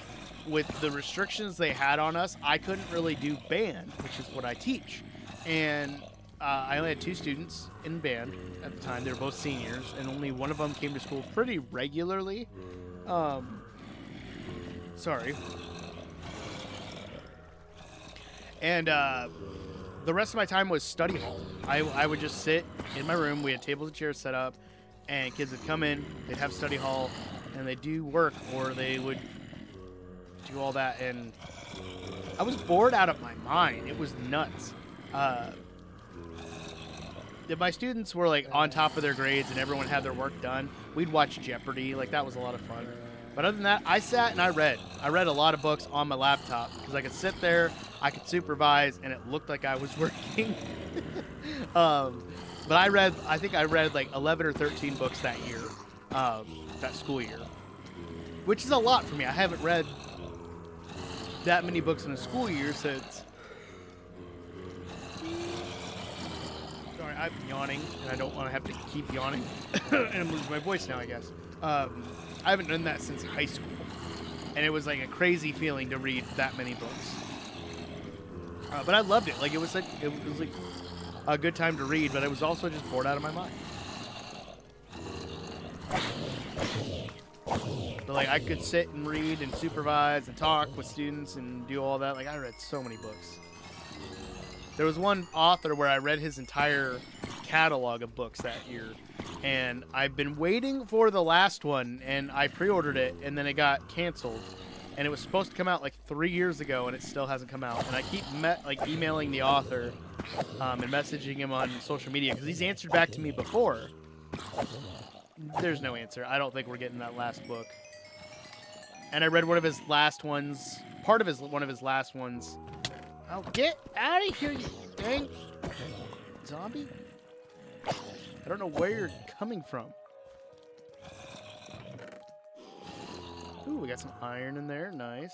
S3: with the restrictions they had on us, I couldn't really do band, which is what I teach. And I only had 2 students in band at the time. They were both seniors, and only one of them came to school pretty regularly. Sorry. And the rest of my time was study hall. I would just sit in my room. We had tables and chairs set up, and kids would come in, they'd have study hall, and they'd do work, or they would do all that, and I was bored out of my mind. It was nuts. If my students were like on top of their grades and everyone had their work done, we'd watch Jeopardy. Like that was a lot of fun. But other than that, I sat and I read. I read a lot of books on my laptop because I could sit there, I could supervise, and it looked like I was working. But I think I read like 11 or 13 books that year, that school year, which is a lot for me. I haven't read that many books in a school year since. Sorry, I'm yawning, and I don't want to have to keep yawning and lose my voice now, I guess. I haven't done that since high school, and it was like a crazy feeling to read that many books. But I loved it. Like it was like a good time to read, but I was also just bored out of my mind. But like I could sit and read and supervise and talk with students and do all that. Like I read so many books. There was one author where I read his entire catalog of books that year, and I've been waiting for the last one, and I pre-ordered it, and then it got canceled, and it was supposed to come out like 3 years ago, and it still hasn't come out. And I keep emailing the author and messaging him on social media because he's answered back to me before. There's no answer. I don't think we're getting that last book. And I read one of his last ones, one of his last ones. Oh, get out of here, you dang zombie! I don't know where you're coming from. Ooh, we got some iron in there. Nice.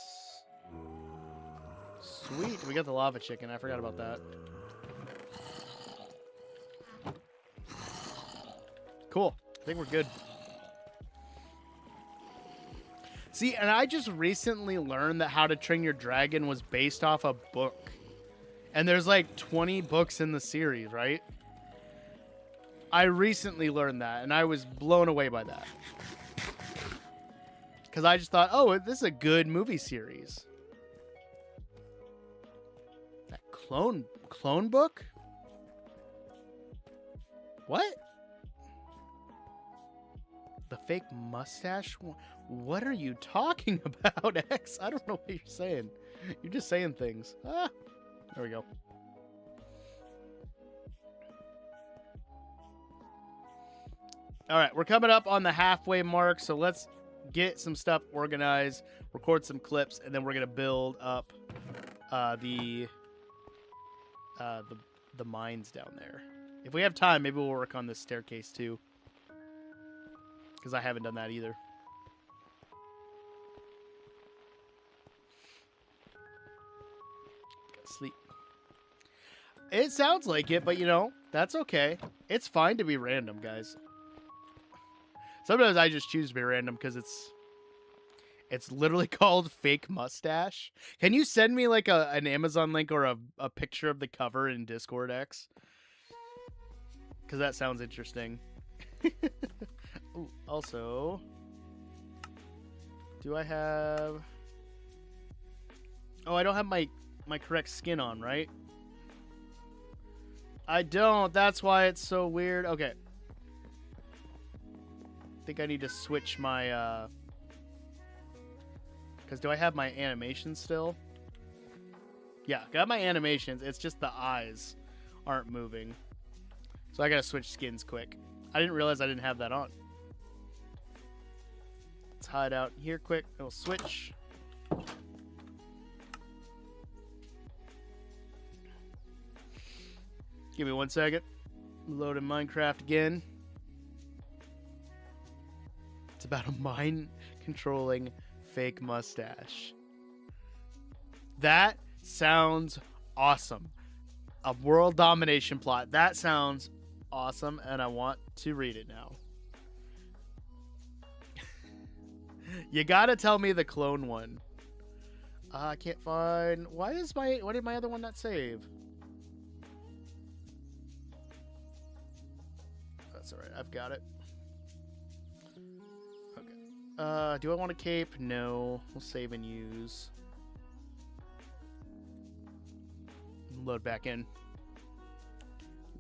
S3: Sweet. We got the lava chicken. I forgot about that. Cool. I think we're good. See, and I just recently learned that How to Train Your Dragon was based off a book. And there's like 20 books in the series, right? I recently learned that, and I was blown away by that. Because I just thought, oh, this is a good movie series. That clone book? What? The fake mustache? What are you talking about, X? I don't know what you're saying. You're just saying things. Ah, there we go. All right, we're coming up on the halfway mark, so let's get some stuff organized, record some clips, and then we're gonna build up the mines down there. If we have time, maybe we'll work on this staircase too, because I haven't done that either. Sleep. It sounds like it, but you know, that's okay. It's fine to be random, guys. Sometimes I just choose to be random because it's literally called Fake Mustache. Can you send me like an Amazon link or a picture of the cover in Discord, X? Because that sounds interesting. Ooh, also, do I have... Oh, I don't have my correct skin on, right? I don't. That's why it's so weird. Okay. I think I need to switch my, because do I have my animations still? Yeah, got my animations. It's just the eyes aren't moving. So I gotta switch skins quick. I didn't realize I didn't have that on. Let's hide out here quick. It'll switch. Give me 1 second. Loading Minecraft again. It's about a mind-controlling fake mustache. That sounds awesome. A world domination plot. That sounds awesome, and I want to read it now. You gotta tell me the clone one. I can't find... Why did my other one not save? That's alright, I've got it. Okay. Do I want a cape? No. We'll save and use. Load back in.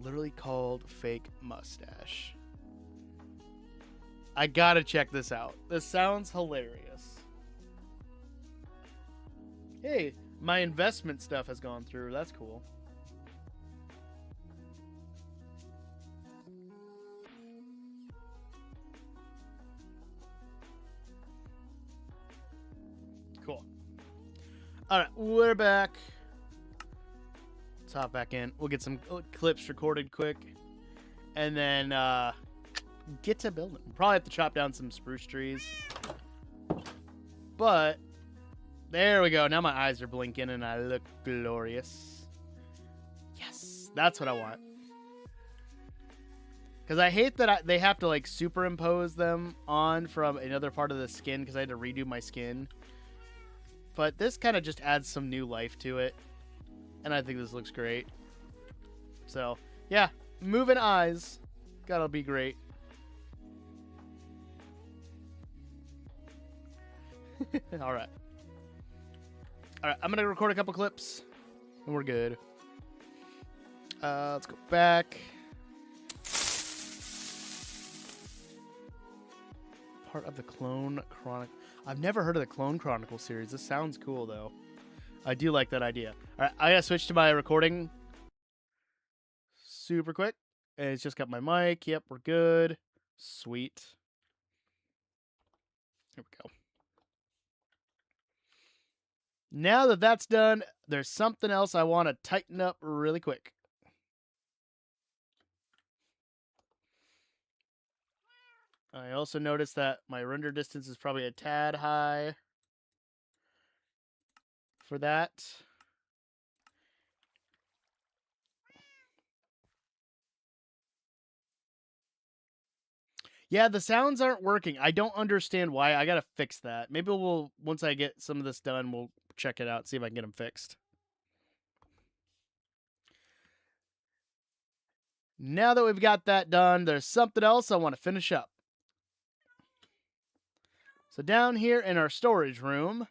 S3: Literally called fake mustache. I gotta check this out. This sounds hilarious. Hey, my investment stuff has gone through. That's cool. Cool. Alright, we're back. Let's hop back in. We'll get some clips recorded quick. And then get to building. We'll probably have to chop down some spruce trees. But there we go. Now my eyes are blinking and I look glorious. Yes, that's what I want. Because I hate that they have to like superimpose them on from another part of the skin because I had to redo my skin. But this kind of just adds some new life to it. And I think this looks great. So, yeah. Moving eyes. That'll be great. Alright. Alright, I'm going to record a couple clips. And we're good. Let's go back. Part of the Clone Chronicle. I've never heard of the Clone Chronicle series. This sounds cool, though. I do like that idea. All right, I gotta switch to my recording super quick. And it's just got my mic. Yep, we're good. Sweet. Here we go. Now that that's done, there's something else I want to tighten up really quick. I also noticed that my render distance is probably a tad high for that. Yeah, the sounds aren't working. I don't understand why. I gotta fix that. Maybe we'll, once I get some of this done, we'll check it out, see if I can get them fixed. Now that we've got that done, there's something else I want to finish up. So down here in our storage room,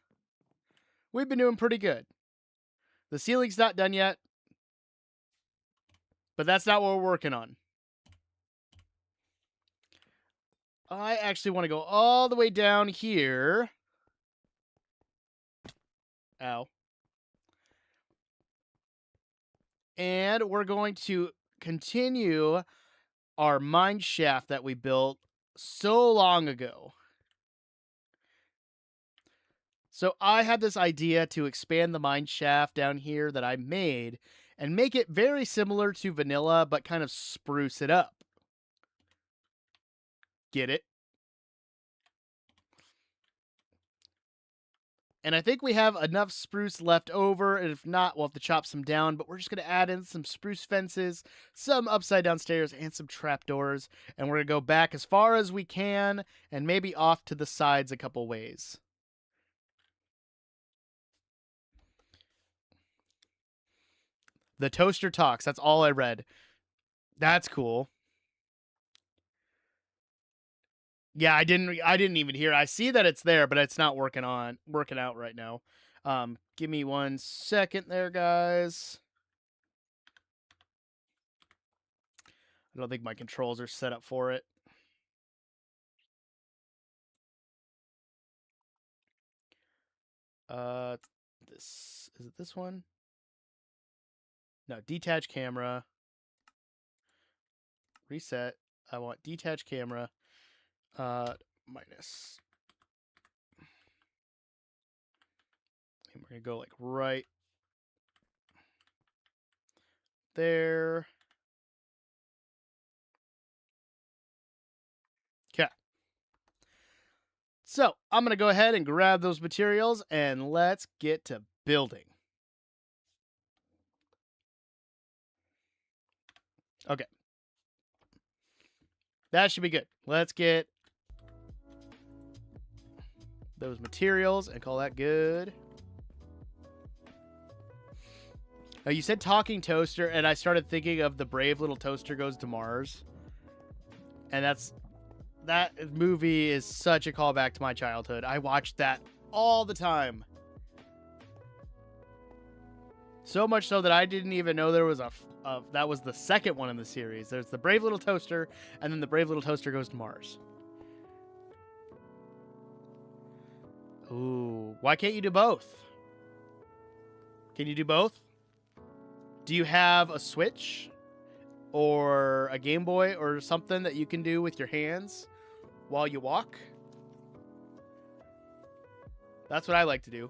S3: we've been doing pretty good. The ceiling's not done yet, but that's not what we're working on. I actually want to go all the way down here. Ow. And we're going to continue our mine shaft that we built so long ago. So I had this idea to expand the mine shaft down here that I made and make it very similar to vanilla, but kind of spruce it up. Get it? And I think we have enough spruce left over, and if not, we'll have to chop some down, but we're just going to add in some spruce fences, some upside down stairs, and some trapdoors, and we're going to go back as far as we can, and maybe off to the sides a couple ways. The toaster talks. That's all I read. That's cool. Yeah, I didn't even hear. I see that it's there, but it's not working out right now. Give me 1 second there, guys. I don't think my controls are set up for it. This is it. This one? No, detach camera. Reset. I want detach camera. Minus. And we're gonna go like right there. Okay. So I'm gonna go ahead and grab those materials and let's get to building. Okay. That should be good. Let's get those materials and call that good. Oh, you said talking toaster, and I started thinking of the Brave Little Toaster Goes to Mars. And that movie is such a callback to my childhood. I watched that all the time. So much so that I didn't even know there was that was the second one in the series. There's the Brave Little Toaster, and then the Brave Little Toaster Goes to Mars. Ooh, why can't you do both? Can you do both? Do you have a Switch or a Game Boy or something that you can do with your hands while you walk? That's what I like to do.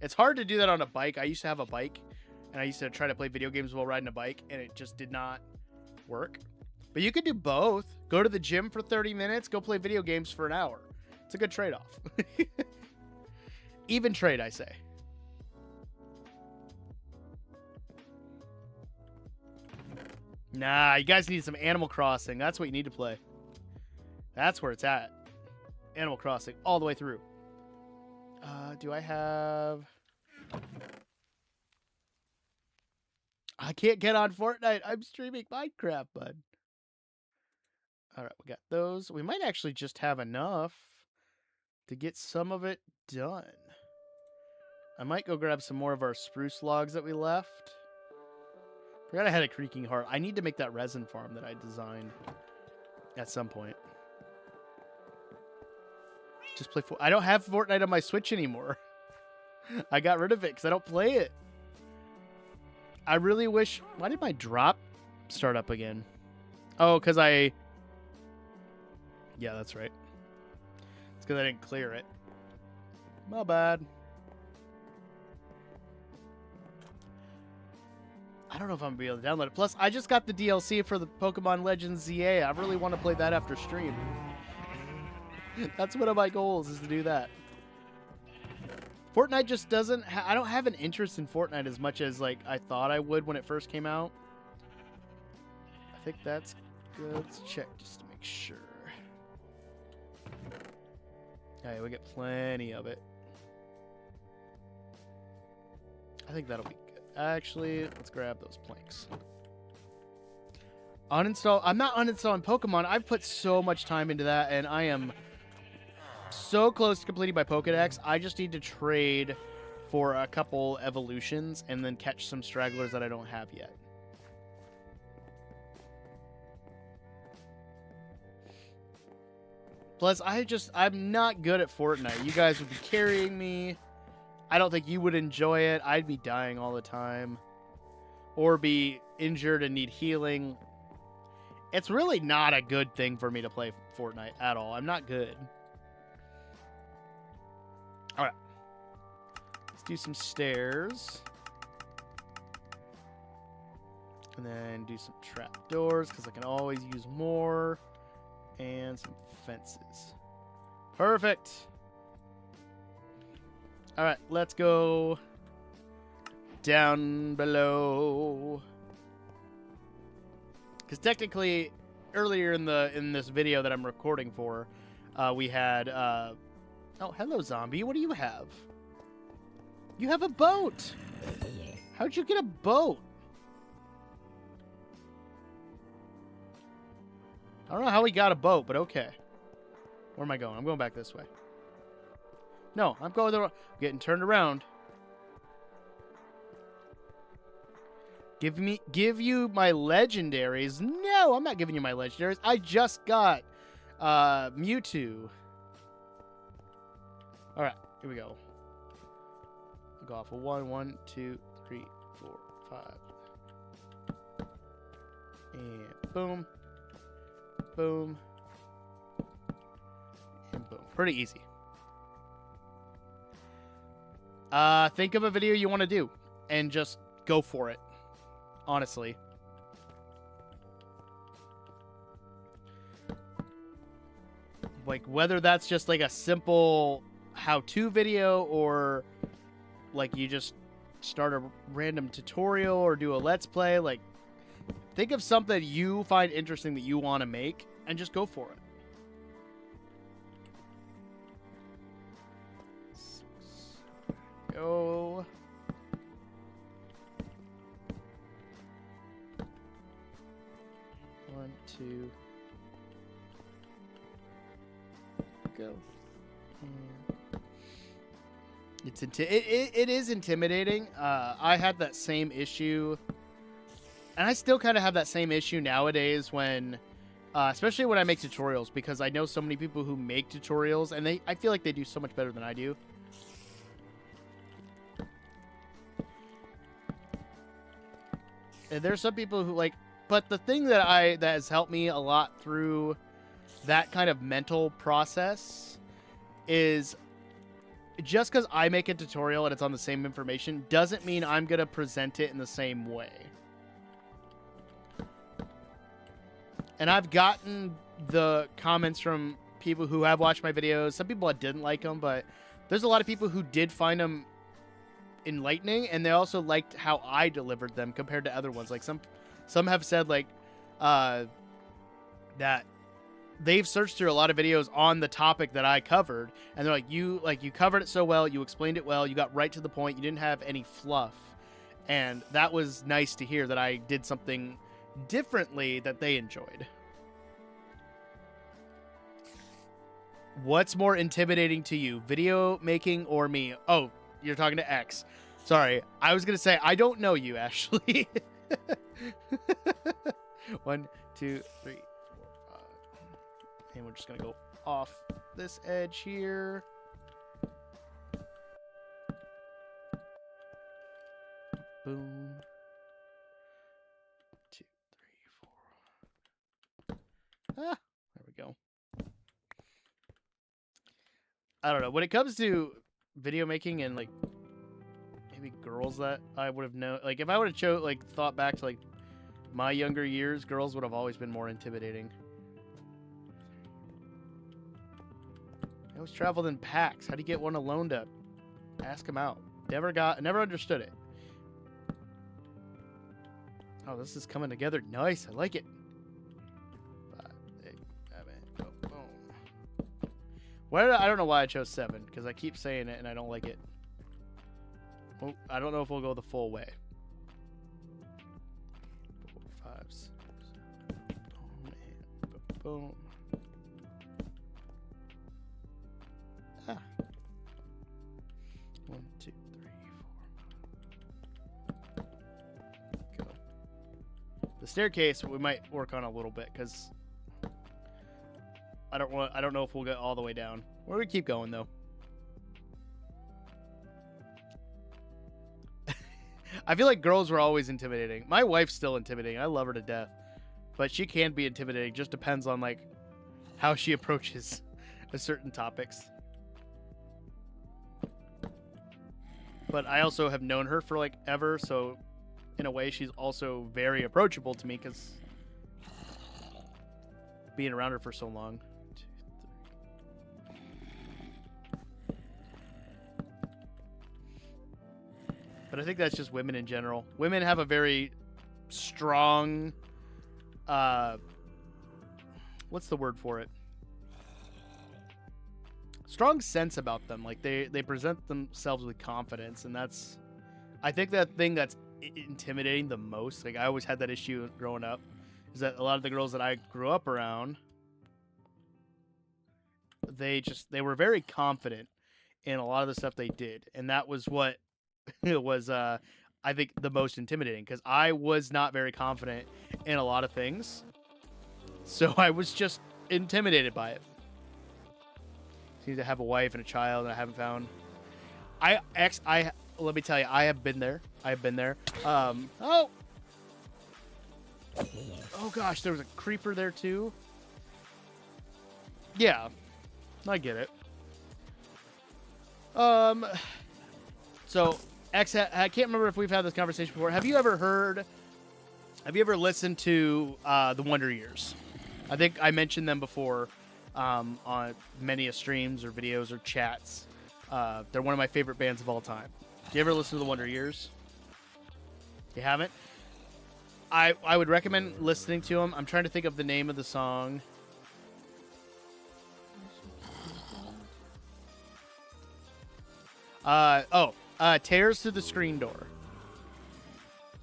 S3: It's hard to do that on a bike. I used to have a bike, and I used to try to play video games while riding a bike, and it just did not work. But you could do both. Go to the gym for 30 minutes, go play video games for an hour. It's a good trade-off. Even trade, I say. Nah, you guys need some Animal Crossing. That's what you need to play. That's where it's at. Animal Crossing all the way through. Do I have... I can't get on Fortnite. I'm streaming Minecraft, bud. All right, we got those. We might actually just have enough to get some of it done. I might go grab some more of our spruce logs that we left. Forgot I had a creaking heart. I need to make that resin farm that I designed at some point. Just play. I don't have Fortnite on my Switch anymore. I got rid of it because I don't play it. I really wish... Why did my drop start up again? Oh, because I... Yeah, that's right. It's because I didn't clear it. My bad. I don't know if I'm going to be able to download it. Plus, I just got the DLC for the Pokemon Legends ZA. I really want to play that after stream. That's one of my goals, is to do that. Fortnite just doesn't... I don't have an interest in Fortnite as much as like I thought I would when it first came out. I think that's good. Let's check just to make sure. Okay, we get plenty of it. I think that'll be good. Actually, let's grab those planks. Uninstall. I'm not uninstalling Pokemon. I've put so much time into that, and I am so close to completing my Pokedex. I just need to trade for a couple evolutions and then catch some stragglers that I don't have yet. Plus, I'm not good at Fortnite. You guys would be carrying me. I don't think you would enjoy it. I'd be dying all the time. Or be injured and need healing. It's really not a good thing for me to play Fortnite at all. I'm not good. Alright. Let's do some stairs. And then do some trapdoors, because I can always use more. And some fences. Perfect. Alright, let's go down below. Because technically, earlier in this video that I'm recording for, we had... oh, hello, zombie. What do you have? You have a boat! How'd you get a boat? I don't know how we got a boat, but okay. Where am I going? I'm going back this way. No, I'm going the wrong... Getting turned around. Give you my legendaries. No, I'm not giving you my legendaries. I just got Mewtwo. All right, here we go. Go off of 1, 1, 2, 3, 4, 5. And boom. Boom. And boom. Pretty easy. Think of a video you want to do and just go for it. Honestly. Like, whether that's just like a simple how-to video or like you just start a random tutorial or do a let's play, like think of something you find interesting that you want to make and just go for it. Go. One, two. Go. It is intimidating. I had that same issue, and I still kind of have that same issue nowadays when, especially when I make tutorials, because I know so many people who make tutorials, and I feel like they do so much better than I do. And there's some people who like, but the thing that has helped me a lot through that kind of mental process is just because I make a tutorial and it's on the same information doesn't mean I'm going to present it in the same way. And I've gotten the comments from people who have watched my videos. Some people didn't like them, but there's a lot of people who did find them enlightening, and they also liked how I delivered them compared to other ones. Like some have said like that they've searched through a lot of videos on the topic that I covered, and they're like, you covered it so well, you explained it well, you got right to the point, you didn't have any fluff. And that was nice to hear that I did something differently that they enjoyed. What's more intimidating to you, video making or me? Oh, you're talking to X. Sorry, I was gonna say I don't know you, Ashley. 1, 2, 3, 4, 5. And we're just gonna go off this edge here. Boom. 2, 3, 4. Ah, there we go. I don't know. When it comes to video making and like maybe girls that I would have known, like if I would have thought back to like my younger years, girls would have always been more intimidating. I always traveled in packs. How do you get one alone to ask them out? Never understood it. Oh, this is coming together. Nice. I like it. 5, 8, 7, boom. I don't know why I chose 7, because I keep saying it and I don't like it. Well, I don't know if we'll go the full way. 4, 5, 6, 7, boom, boom. Ah. 1, 2, 3, 4. Go. The staircase we might work on a little bit because I don't know if we'll get all the way down. We're gonna keep going though. I feel like girls were always intimidating. My wife's still intimidating. I love her to death, but she can be intimidating. Just depends on like how she approaches certain topics. But I also have known her for like ever, so in a way she's also very approachable to me because being around her for so long. 2, 3. But I think that's just women in general. Women have a very strong, what's the word for it? Strong sense about them. Like they present themselves with confidence, and that's, I think, that thing that's intimidating the most. Like I always had that issue growing up, is that a lot of the girls that I grew up around, they were very confident in a lot of the stuff they did, and that was what it was. I I think, the most intimidating, because I was not very confident in a lot of things. So I was just intimidated by it. Seems to have a wife and a child, and I haven't found. Let me tell you, I have been there. I have been there. Oh gosh, there was a creeper there too. Yeah, I get it. So X, I can't remember if we've had this conversation before. Have you ever listened to the Wonder Years? I think I mentioned them before on many streams or videos or chats. They're one of my favorite bands of all time. Do you ever listen to the Wonder Years? You haven't? I would recommend listening to them. I'm trying to think of the name of the song. Tears Through the Screen Door.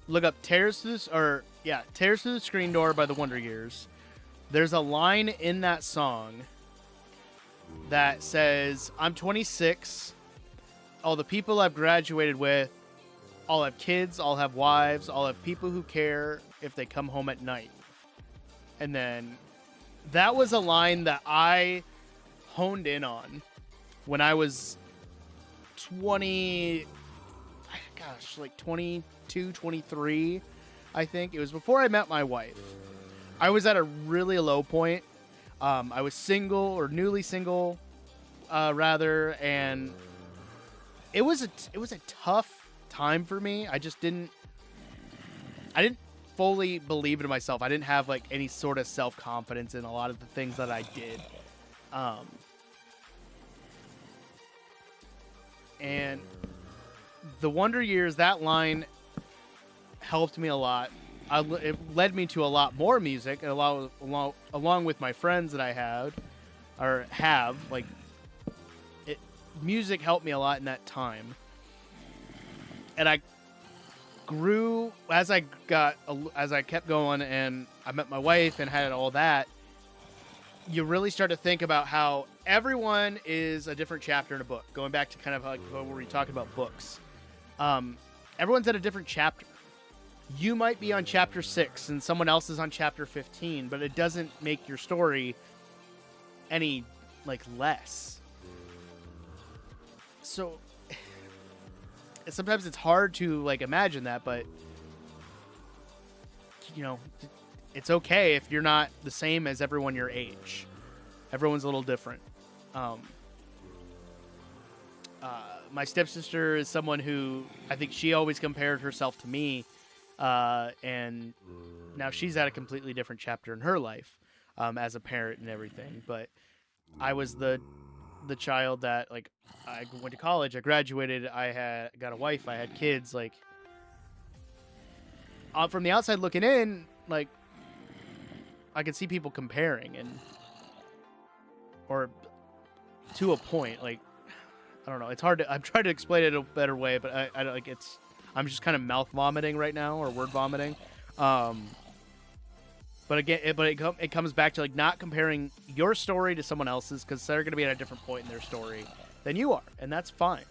S3: Look up Tears Through the Screen Door by the Wonder Years. There's a line in that song that says, I'm 26. All the people I've graduated with, I'll have kids, I'll have wives, I'll have people who care if they come home at night. And then that was a line that I honed in on when I was 22, 23, I think. It was before I met my wife. I was at a really low point. I was single, or newly single, rather, and it was a tough time for me. I didn't fully believe in myself. I didn't have any sort of self-confidence in a lot of the things that I did. And the Wonder Years, that line helped me a lot. It led me to a lot more music, and along with my friends that I have. Music helped me a lot in that time. And I grew as I kept going, and I met my wife and had all that. You really start to think about how everyone is a different chapter in a book. Going back to kind of like what we were talking about books. Everyone's at a different chapter. You might be on chapter 6 and someone else is on chapter 15, but it doesn't make your story any less. So sometimes it's hard to imagine that, but it's okay if you're not the same as everyone your age. Everyone's a little different. My stepsister is someone who I think she always compared herself to me, and now she's at a completely different chapter in her life as a parent and everything. But I was the child that I went to college, I graduated, I got a wife, I had kids. From the outside looking in, I could see people comparing, or to a point, I don't know. It's hard to. I'm trying to explain it a better way, but I don't I'm just kind of mouth vomiting right now, or word vomiting. But again, it comes back to not comparing your story to someone else's, because they're going to be at a different point in their story than you are, and that's fine.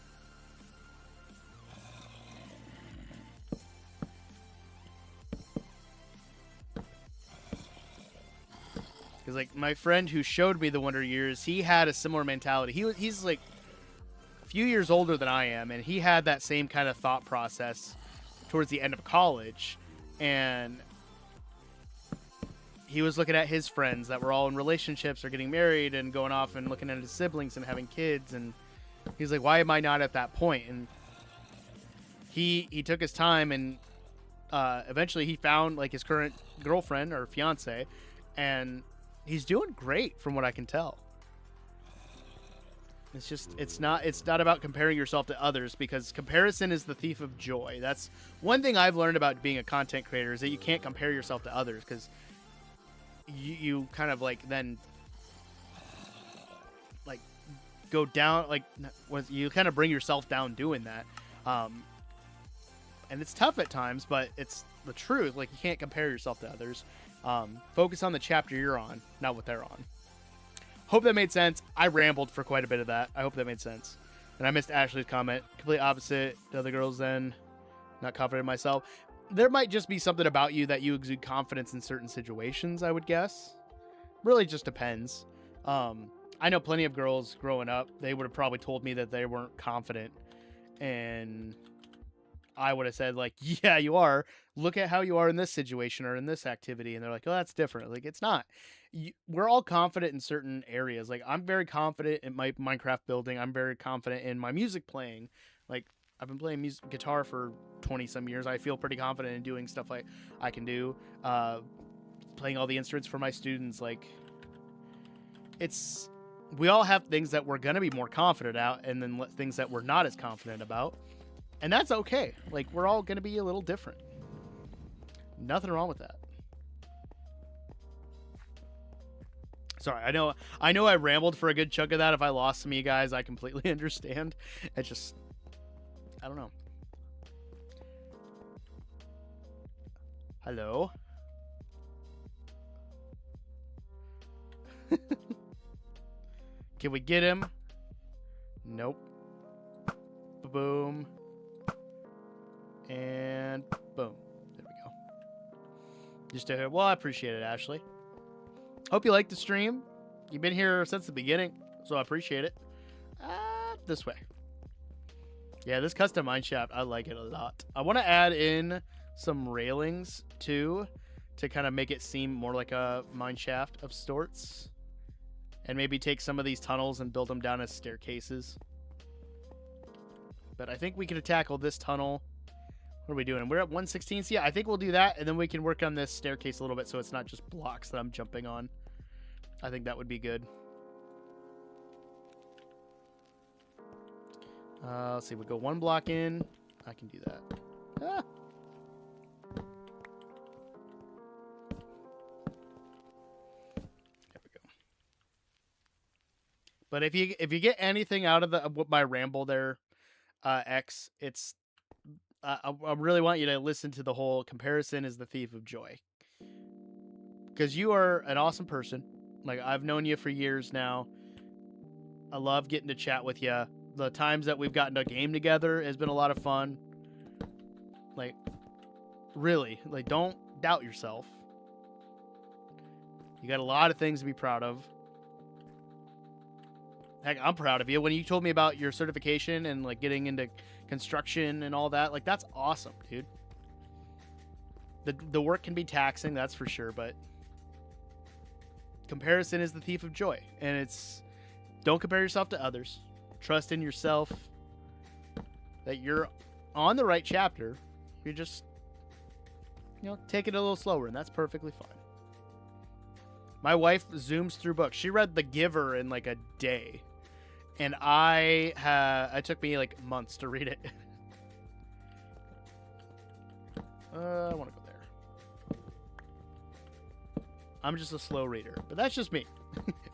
S3: Because my friend who showed me the Wonder Years, he had a similar mentality. He's a few years older than I am, and he had that same kind of thought process towards the end of college, and he was looking at his friends that were all in relationships or getting married and going off and looking at his siblings and having kids, and he's like, why am I not at that point? And he took his time, and eventually he found his current girlfriend or fiance, and he's doing great from what I can tell. It's not about comparing yourself to others, because comparison is the thief of joy. That's one thing I've learned about being a content creator, is that you can't compare yourself to others, because you kind of then go down, you kind of bring yourself down doing that. And it's tough at times, but it's the truth. You can't compare yourself to others. Focus on the chapter you're on, not what they're on. Hope that made sense. I rambled for quite a bit of that. I hope that made sense. And I missed Ashley's comment. Complete opposite. The other girls then not confident in myself. There might just be something about you that you exude confidence in certain situations, I would guess. Really just depends. I know plenty of girls growing up, they would have probably told me that they weren't confident. And I would have said, like, yeah, you are. Look at how you are in this situation or in this activity. And they're like, oh, that's different. Like, it's not. We're all confident in certain areas. Like, I'm very confident in my Minecraft building. I'm very confident in my music playing. Like, I've been playing guitar for 20 some years. I feel pretty confident in doing stuff like I can do. Playing all the instruments for my students. Like, we all have things that we're going to be more confident about and then things that we're not as confident about. And that's okay. Like, we're all going to be a little different. Nothing wrong with that. Sorry, I know I rambled for a good chunk of that. If I lost some of you guys, I completely understand. It's just, I don't know. Hello? Can we get him? Nope. Boom. And boom. There we go. Just to, well, I appreciate it, Ashley. Hope you liked the stream. You've been here since the beginning, so I appreciate it. This way. Yeah, this custom mineshaft, I like it a lot. I want to add in some railings, too, to kind of make it seem more like a mineshaft of sorts. And maybe take some of these tunnels and build them down as staircases. But I think we can tackle this tunnel. What are we doing? We're at 116. So yeah, I think we'll do that. And then we can work on this staircase a little bit so it's not just blocks that I'm jumping on. I think that would be good. Let's see. We'll go one block in. I can do that. Ah. But if you get anything out of my ramble there, X, it's I really want you to listen to the whole comparison is the thief of joy, because you are an awesome person. Like, I've known you for years now. I love getting to chat with you. The times that we've gotten a game together has been a lot of fun. Like, really, like, don't doubt yourself. You got a lot of things to be proud of. Heck, I'm proud of you. When you told me about your certification and like getting into construction and all that, like, that's awesome, dude. The work can be taxing, that's for sure, but comparison is the thief of joy. And it's, don't compare yourself to others. Trust in yourself that you're on the right chapter. You're just, take it a little slower, and that's perfectly fine. My wife zooms through books. She read The Giver in like a day. And it took me like months to read it. I want to go there. I'm just a slow reader, but that's just me.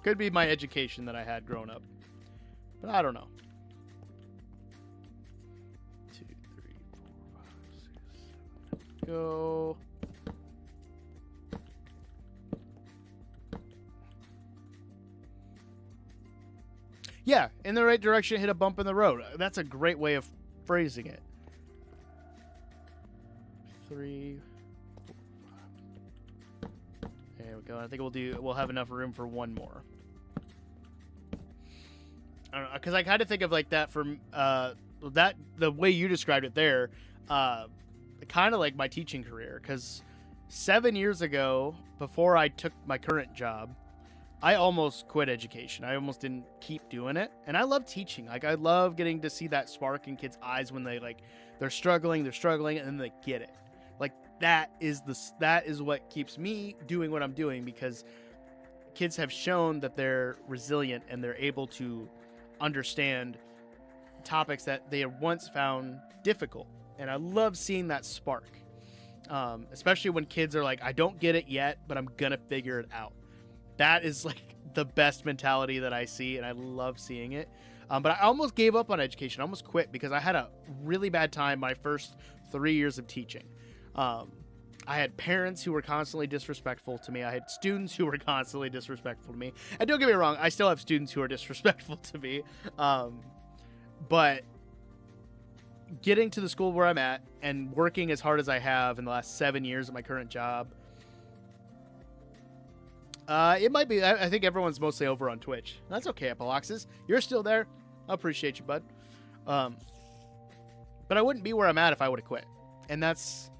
S3: Could be my education that I had growing up, but I don't know. 2, 3, 4, 5, 6, 7. Go. Yeah, in the right direction, hit a bump in the road. That's a great way of phrasing it. 3, 4, 5. There we go. I think we'll have enough room for one more. I don't know, because I kind of think of like that from the way you described it there, kind of like my teaching career. Because 7 years ago, before I took my current job, I almost quit education. I almost didn't keep doing it. And I love teaching. Like, I love getting to see that spark in kids' eyes when they're struggling, and then they get it. Like, that is what keeps me doing what I'm doing, because kids have shown that they're resilient and they're able to understand topics that they had once found difficult. And I love seeing that spark. Especially when kids are like, I don't get it yet, but I'm gonna figure it out. That is like the best mentality that I see, and I love seeing it. But I almost gave up on education. I almost quit because I had a really bad time my first 3 years of teaching. I had parents who were constantly disrespectful to me. I had students who were constantly disrespectful to me. And don't get me wrong, I still have students who are disrespectful to me. But getting to the school where I'm at and working as hard as I have in the last 7 years of my current job, it might be. I think everyone's mostly over on Twitch. That's okay, Apoloxis. You're still there. I appreciate you, bud. But I wouldn't be where I'm at if I would have quit. And it's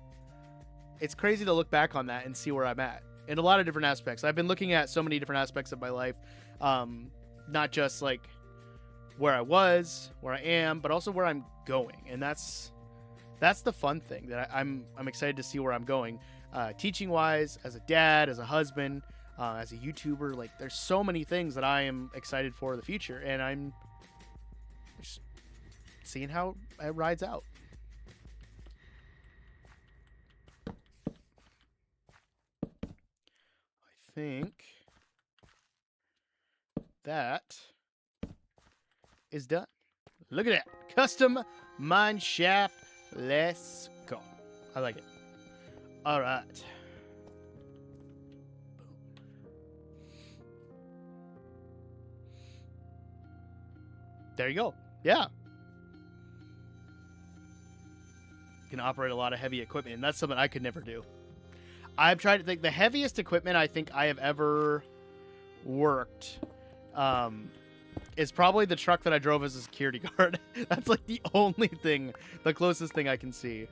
S3: crazy to look back on that and see where I'm at in a lot of different aspects. I've been looking at so many different aspects of my life, not just like where I was, where I am, but also where I'm going. And that's the fun thing that I'm excited to see where I'm going, teaching wise, as a dad, as a husband, as a YouTuber. Like, there's so many things that I am excited for the future, and I'm just seeing how it rides out. I think that is done. Look at that. Custom mine shaft. Let's go. I like it. All right. There you go. Yeah. Can operate a lot of heavy equipment, and that's something I could never do. I've tried to think the heaviest equipment I think I have ever worked is probably the truck that I drove as a security guard. That's like the only thing, the closest thing I can see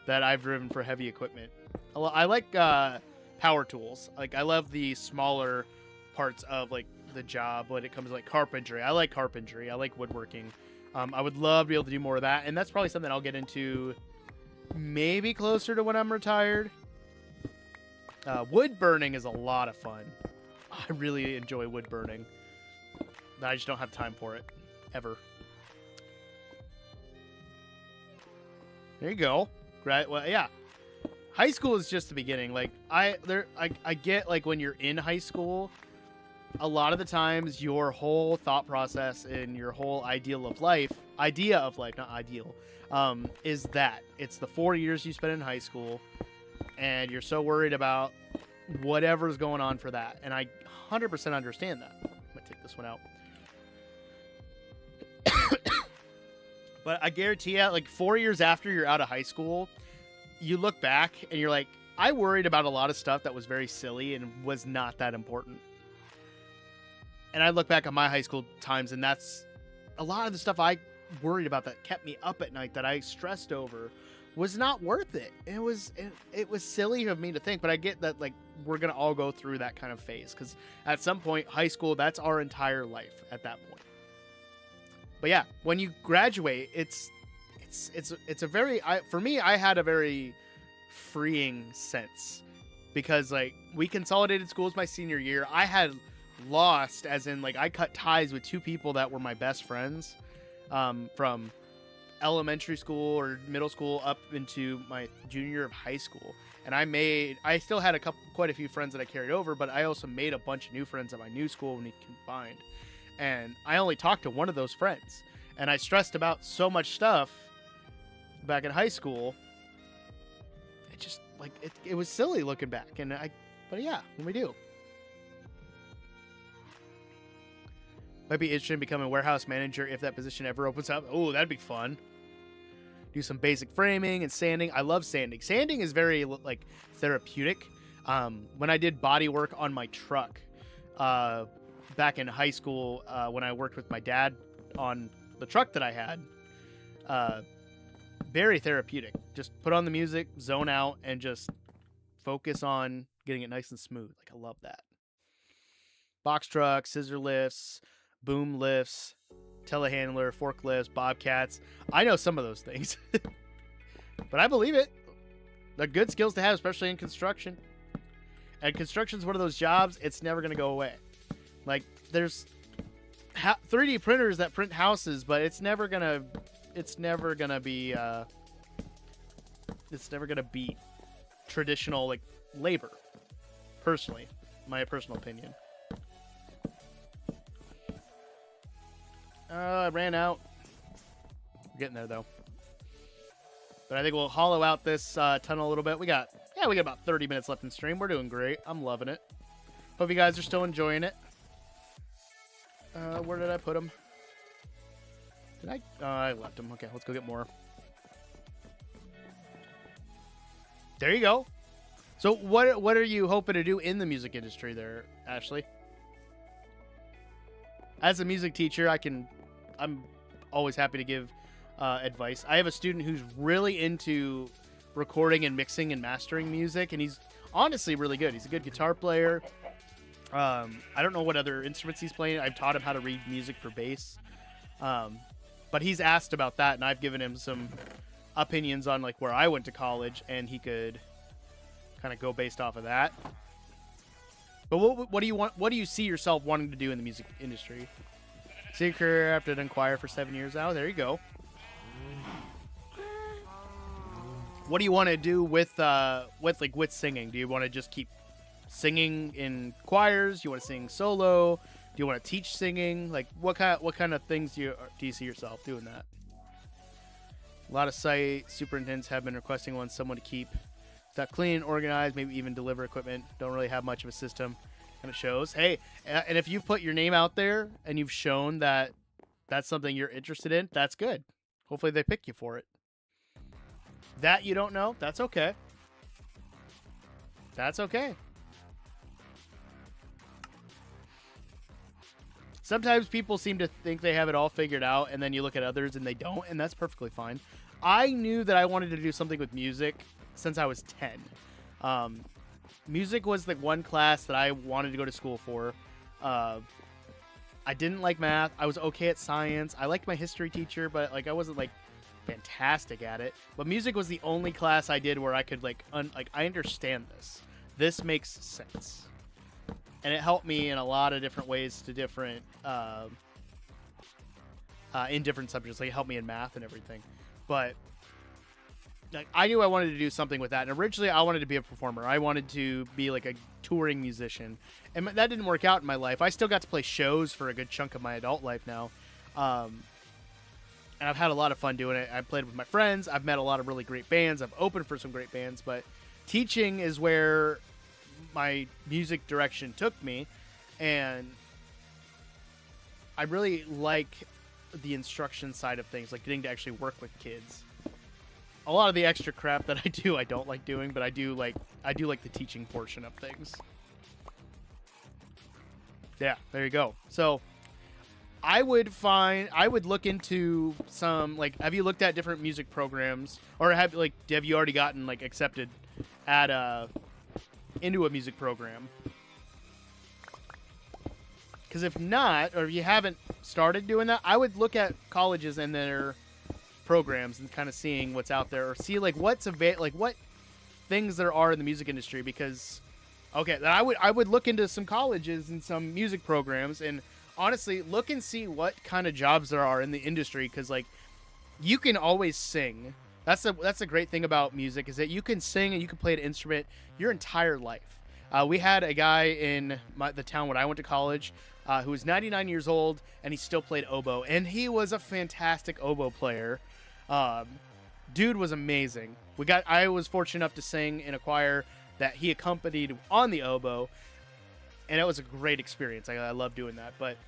S3: that I've driven for heavy equipment. I like power tools. Like, I love the smaller parts of like the job when it comes to like carpentry. I like carpentry. I like woodworking. I would love to be able to do more of that, and that's probably something I'll get into maybe closer to when I'm retired. Wood burning is a lot of fun. I really enjoy wood burning. I just don't have time for it, ever. There you go. Right. Well, yeah. High school is just the beginning. Like, I get, like, when you're in high school, a lot of the times your whole thought process and your whole idea of life, not ideal, is that it's the 4 years you spend in high school, and you're so worried about whatever's going on for that. And I 100% understand that. I'm gonna take this one out. But I guarantee you, like, 4 years after you're out of high school, you look back and you're like, I worried about a lot of stuff that was very silly and was not that important. And I look back on my high school times, and that's a lot of the stuff I worried about that kept me up at night, that I stressed over, was not worth it. It was silly of me to think, but I get that, like, we're gonna all go through that kind of phase, because at some point, high school, that's our entire life at that point. But yeah, when you graduate, it's a very, for me, I had a very freeing sense, because, like, we consolidated schools my senior year. I had lost, as in, like, I cut ties with two people that were my best friends from elementary school or middle school up into my junior year of high school. And I still had quite a few friends that I carried over, but I also made a bunch of new friends at my new school when we combined. And I only talked to one of those friends, and I stressed about so much stuff back in high school. It just, like, it was silly looking back. But yeah, when we do. Might be interesting in becoming a warehouse manager if that position ever opens up. Oh, that'd be fun. Do some basic framing and sanding. I love sanding. Sanding is very, like, therapeutic. When I did body work on my truck back in high school, when I worked with my dad on the truck that I had, very therapeutic. Just put on the music, zone out, and just focus on getting it nice and smooth. Like, I love that. Box trucks, scissor lifts, boom lifts, telehandler, forklifts, bobcats. I know some of those things. But I believe it. They're good skills to have, especially in construction. And construction's one of those jobs, it's never going to go away. Like, there's 3D printers that print houses, but it's never going to beat traditional, like, labor. Personally, my personal opinion. I ran out. We're getting there, though. But I think we'll hollow out this tunnel a little bit. We got about 30 minutes left in stream. We're doing great. I'm loving it. Hope you guys are still enjoying it. Where did I put them? I left them. Okay, let's go get more. There you go. So what are you hoping to do in the music industry there, Ashley? As a music teacher, I'm always happy to give advice. I have a student who's really into recording and mixing and mastering music, and he's honestly really good. He's a good guitar player. I don't know what other instruments he's playing. I've taught him how to read music for bass. But he's asked about that, and I've given him some opinions on like where I went to college, and he could kind of go based off of that. But what do you want? What do you see yourself wanting to do in the music industry? See your career after to inquire for 7 years now. There you go. What do you want to do with singing? Do you want to just keep singing in choirs? Do you want to sing solo? Do you want to teach singing? Like what kind of things do you see yourself doing that? A lot of site superintendents have been requesting someone to keep that clean, organized, maybe even deliver equipment. Don't really have much of a system. Kind of shows. Hey, and if you put your name out there and you've shown that that's something you're interested in, that's good. Hopefully they pick you for it. That you don't know, that's okay. That's okay. Sometimes people seem to think they have it all figured out, and then you look at others and they don't, and that's perfectly fine. I knew that I wanted to do something with music since I was 10. Music was the one class that I wanted to go to school for. I didn't like math. I was okay at science. I liked my history teacher, but like I wasn't like fantastic at it. But music was the only class I did where I could like I understand this. This makes sense. And it helped me in a lot of different ways to different in different subjects. Like it helped me in math and everything. But like I knew I wanted to do something with that. And originally I wanted to be a performer. I wanted to be like a touring musician. And that didn't work out in my life. I still got to play shows for a good chunk of my adult life now. And I've had a lot of fun doing it. I've played with my friends. I've met a lot of really great bands. I've opened for some great bands. But teaching is where my music direction took me. And I really like the instruction side of things, like getting to actually work with kids. A lot of the extra crap that I do, I don't like doing, but I do like the teaching portion of things. Yeah, there you go. So I would look into some, like, have you looked at different music programs, or have you already gotten like accepted at into a music program? Because if not, or if you haven't started doing that, I would look at colleges and their programs and kind of seeing what's out there, or see like what things there are in the music industry. Because I would look into some colleges and some music programs, and honestly look and see what kind of jobs there are in the industry. Because like you can always sing. That's the great thing about music, is that you can sing and you can play an instrument your entire life. We had a guy in the town when I went to college who was 99 years old, and he still played oboe, and he was a fantastic oboe player. Dude was amazing. I was fortunate enough to sing in a choir that he accompanied on the oboe, and it was a great experience. I love doing that. But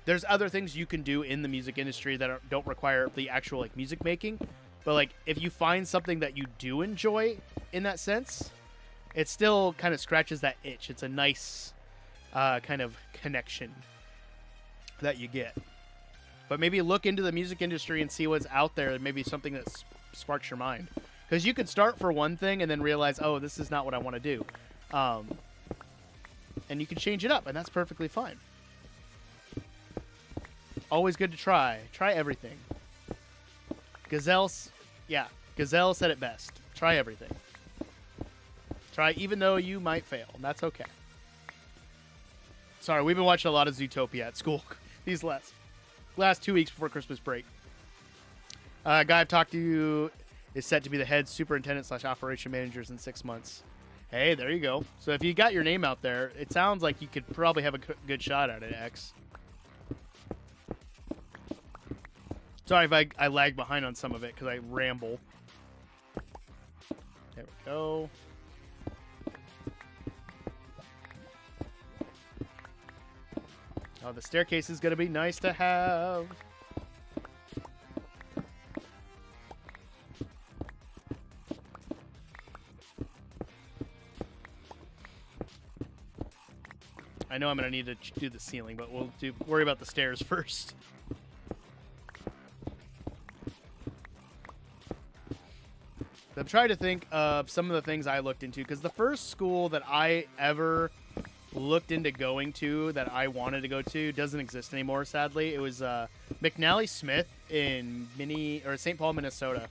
S3: there's other things you can do in the music industry that don't require the actual like music making. But like if you find something that you do enjoy in that sense, it still kind of scratches that itch. It's a nice kind of connection that you get. But maybe look into the music industry and see what's out there, and maybe something that sparks your mind. Because you could start for one thing and then realize, oh, this is not what I want to do. And you can change it up, and that's perfectly fine. Always good to try. Try everything. Gazelle said it best. Try everything. Try even though you might fail, and that's okay. Sorry, we've been watching a lot of Zootopia at school these last 2 weeks before Christmas break. Guy I've talked to is set to be the head superintendent / operation managers in 6 months. Hey, there you go. So if you got your name out there, it sounds like you could probably have a good shot at it, X. Sorry if I lag behind on some of it because I ramble. There we go. Oh, the staircase is going to be nice to have. I know I'm gonna need to do the ceiling, but we'll worry about the stairs first. I'm trying to think of some of the things I looked into, because the first school that I ever looked into going to that I wanted to go to doesn't exist anymore, sadly. It was McNally Smith in St. Paul, Minnesota.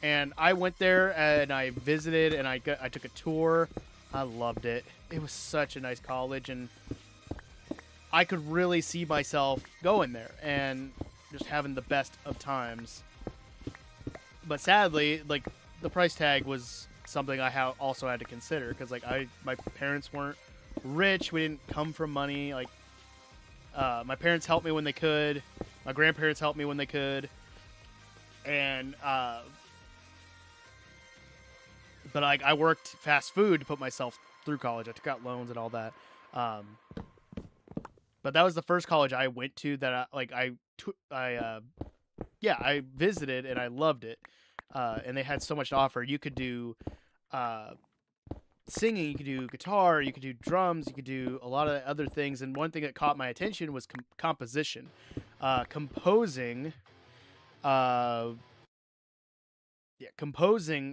S3: And I went there and I visited and I took a tour. I loved it. It was such a nice college, and I could really see myself going there and just having the best of times. But sadly, like, the price tag was something I also had to consider, because like my parents weren't rich. We didn't come from money. Like, my parents helped me when they could. My grandparents helped me when they could. And but I worked fast food to put myself through college. I took out loans and all that. But that was the first college I went to that I visited, and I loved it. And they had so much to offer. You could do singing, you could do guitar, you could do drums, you could do a lot of other things. And one thing that caught my attention was composition, composing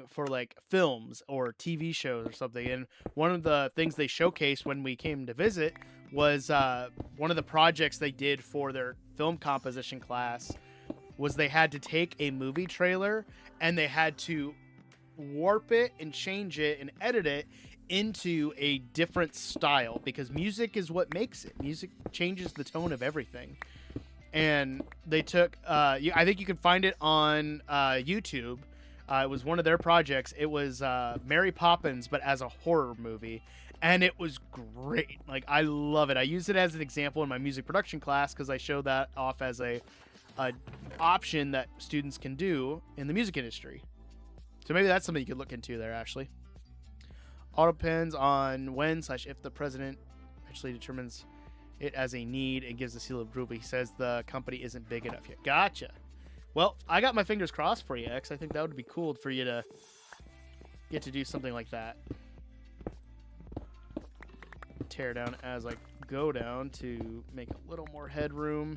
S3: for like films or TV shows or something. And one of the things they showcased when we came to visit was one of the projects they did for their film composition class was they had to take a movie trailer and they had to warp it and change it and edit it into a different style, because music is what makes it. Music changes the tone of everything. And they took, I think you can find it on YouTube. It was one of their projects. It was Mary Poppins, but as a horror movie. And it was great. Like, I love it. I use it as an example in my music production class because I show that off as a option that students can do in the music industry. So maybe that's something you could look into there, Ashley. All depends on when/if the president actually determines it as a need and gives the seal of approval. He says the company isn't big enough yet. Gotcha. Well, I got my fingers crossed for you, X. I think that would be cool for you to get to do something like that. Tear down as I go down to make a little more headroom.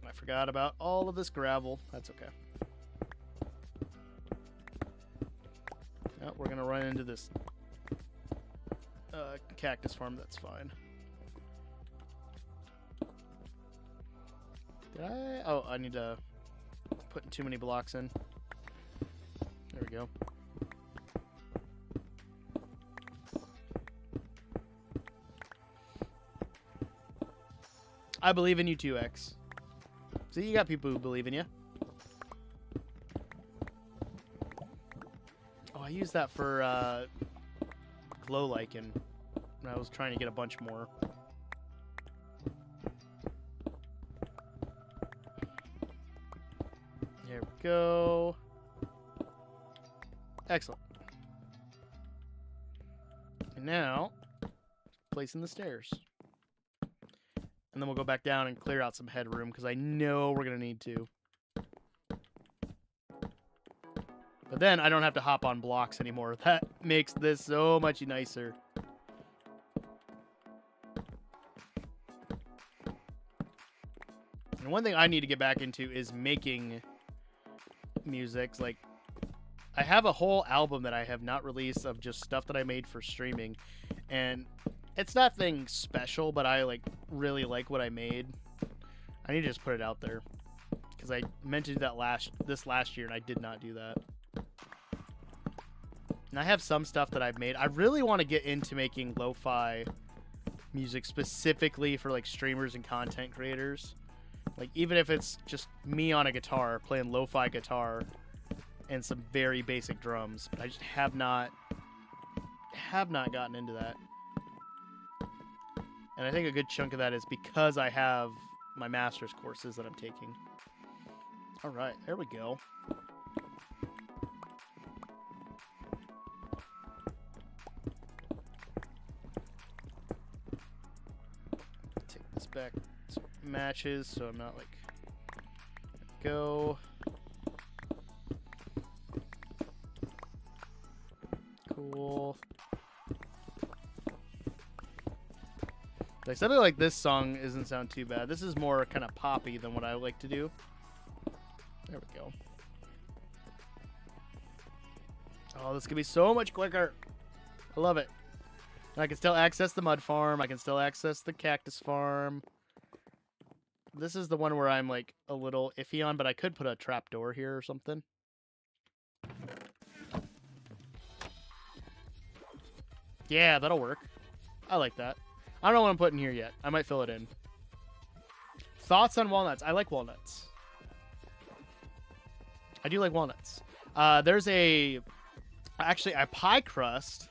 S3: I forgot about all of this gravel. That's okay. Oh, we're going to run into this cactus farm. That's fine. Did I? Oh, I need to put too many blocks in. There we go. I believe in you too, X. See, you got people who believe in you. Oh, I used that for glow lichen. I was trying to get a bunch more. There we go. Excellent. And now, placing the stairs. And then we'll go back down and clear out some headroom, because I know we're going to need to. But then I don't have to hop on blocks anymore. That makes this so much nicer. And one thing I need to get back into is making music. Like, I have a whole album that I have not released of just stuff that I made for streaming. And it's nothing special, but I really like what I made. I need to just put it out there, because I meant to do that this last year and I did not do that. And I have some stuff that I've made. I really want to get into making lo-fi music specifically for like streamers and content creators. Like, even if it's just me on a guitar playing lo-fi guitar and some very basic drums, but I just have not gotten into that. And I think a good chunk of that is because I have my master's courses that I'm taking. All right, there we go. Take this back so it matches, so I'm not like, go. Like something like this song doesn't sound too bad. This is more kind of poppy than what I like to do. There we go. Oh, this could be so much quicker. I love it. And I can still access the mud farm. I can still access the cactus farm. This is the one where I'm like a little iffy on, but I could put a trapdoor here or something. Yeah, that'll work. I like that. I don't know what I'm putting here yet. I might fill it in. Thoughts on walnuts? I like walnuts. I do like walnuts. There's actually a pie crust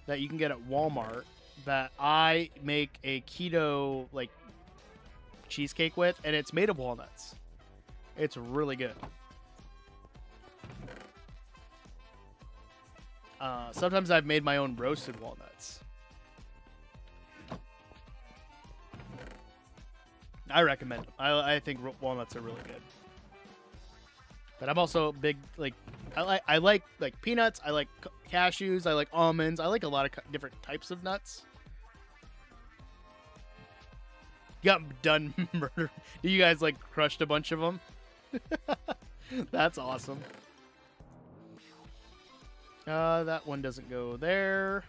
S3: that you can get at Walmart that I make a keto like cheesecake with, and it's made of walnuts. It's really good. Sometimes I've made my own roasted walnuts. I recommend them. I think walnuts are really good. But I'm also big, like, I like peanuts. I like cashews. I like almonds. I like a lot of different types of nuts. You got done murder. You guys like crushed a bunch of them. That's awesome. That one doesn't go there.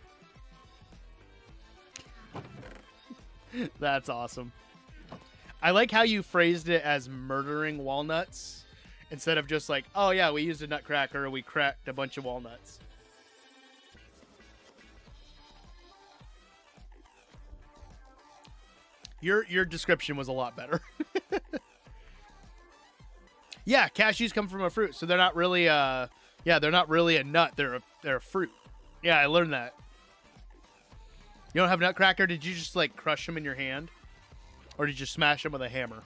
S3: That's awesome. I like how you phrased it as murdering walnuts instead of just like, oh yeah, we used a nutcracker and we cracked a bunch of walnuts. Your description was a lot better. Yeah, cashews come from a fruit, so they're not really they're not really a nut. They're a fruit. Yeah, I learned that. You don't have nutcracker? Did you just like crush them in your hand? Or did you smash them with a hammer?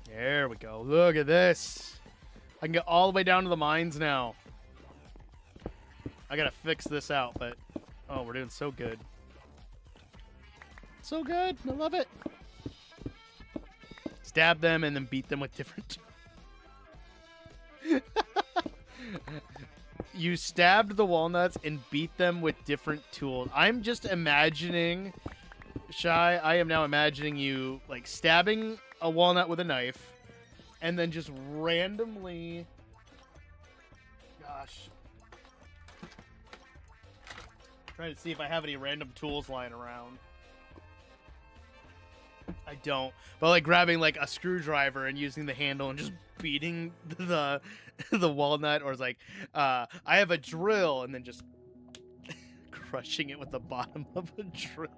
S3: There we go. Look at this. I can get all the way down to the mines now. I gotta fix this out, but oh, we're doing so good. So good. I love it. Stab them and then beat them with different... You stabbed the walnuts and beat them with different tools. I'm just imagining... Shy, I am now imagining you like stabbing a walnut with a knife and then just randomly... Gosh. Trying to see if I have any random tools lying around. I don't. But like grabbing like a screwdriver and using the handle and just beating the walnut, or it's like I have a drill and then just crushing it with the bottom of a drill.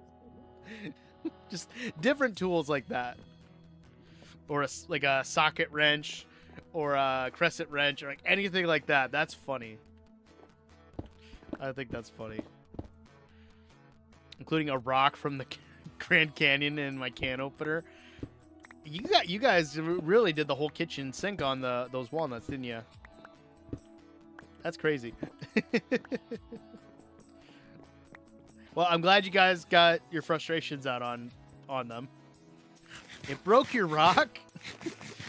S3: Just different tools like that, or like a socket wrench or a crescent wrench or like anything like that. That's funny. I think that's funny, including a rock from the Grand Canyon in my can opener. You guys really did the whole kitchen sink on those walnuts, didn't you? That's crazy. Well, I'm glad you guys got your frustrations out on them. It broke your rock?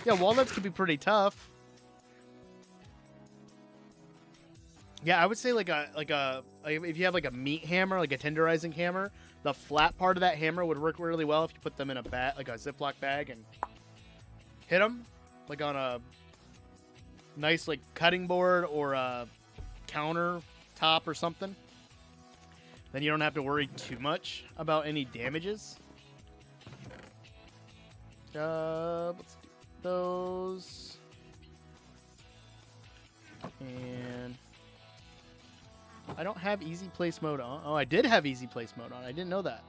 S3: Yeah, walnuts can be pretty tough. Yeah, I would say like if you have like a meat hammer, like a tenderizing hammer, the flat part of that hammer would work really well if you put them in a bag, like a Ziploc bag, and hit them like on a nice like cutting board or a counter top or something. Then you don't have to worry too much about any damages. Let's do those. And I don't have easy place mode on. Oh, I did have easy place mode on. I didn't know that.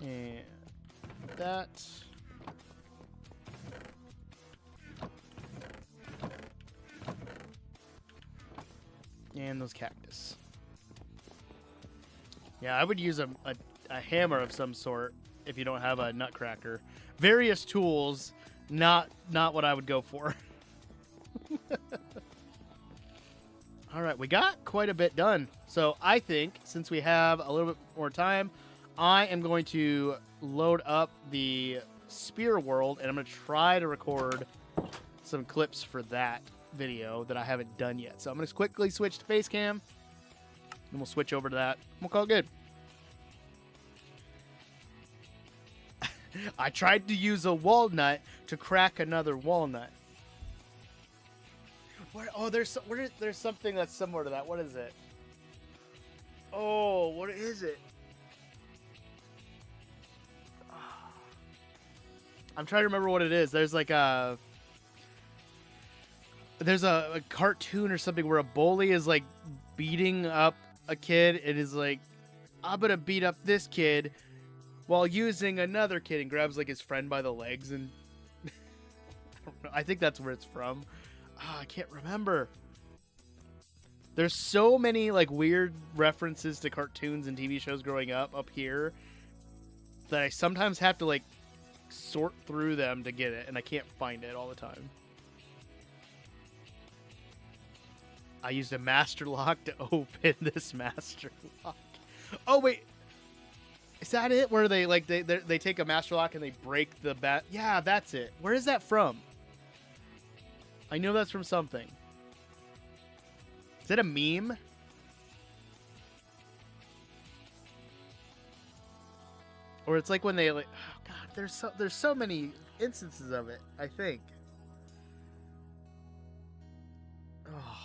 S3: And that. And those cactus. Yeah, I would use a hammer of some sort if you don't have a nutcracker. Various tools, not what I would go for. All right, we got quite a bit done. So I think since we have a little bit more time, I am going to load up the Spear World, and I'm going to try to record some clips for that video that I haven't done yet. So I'm going to quickly switch to face cam, Then we'll switch over to that. We'll call it good. I tried to use a walnut to crack another walnut. What? Oh, there's something that's similar to that. What is it? Oh, what is it? I'm trying to remember what it is. There's like a cartoon or something where a bully is like beating up a kid. It is like, I'm gonna beat up this kid while using another kid, and grabs like his friend by the legs, and I don't know. I think that's where it's from. I can't remember. There's so many like weird references to cartoons and TV shows growing up here that I sometimes have to like sort through them to get it, and I can't find it all the time. I used a master lock to open this master lock. Oh wait, is that it? Where they like they take a master lock and they break the bat? Yeah, that's it. Where is that from? I know that's from something. Is it a meme? Or it's like when they like, oh god, there's so many instances of it, I think. Oh,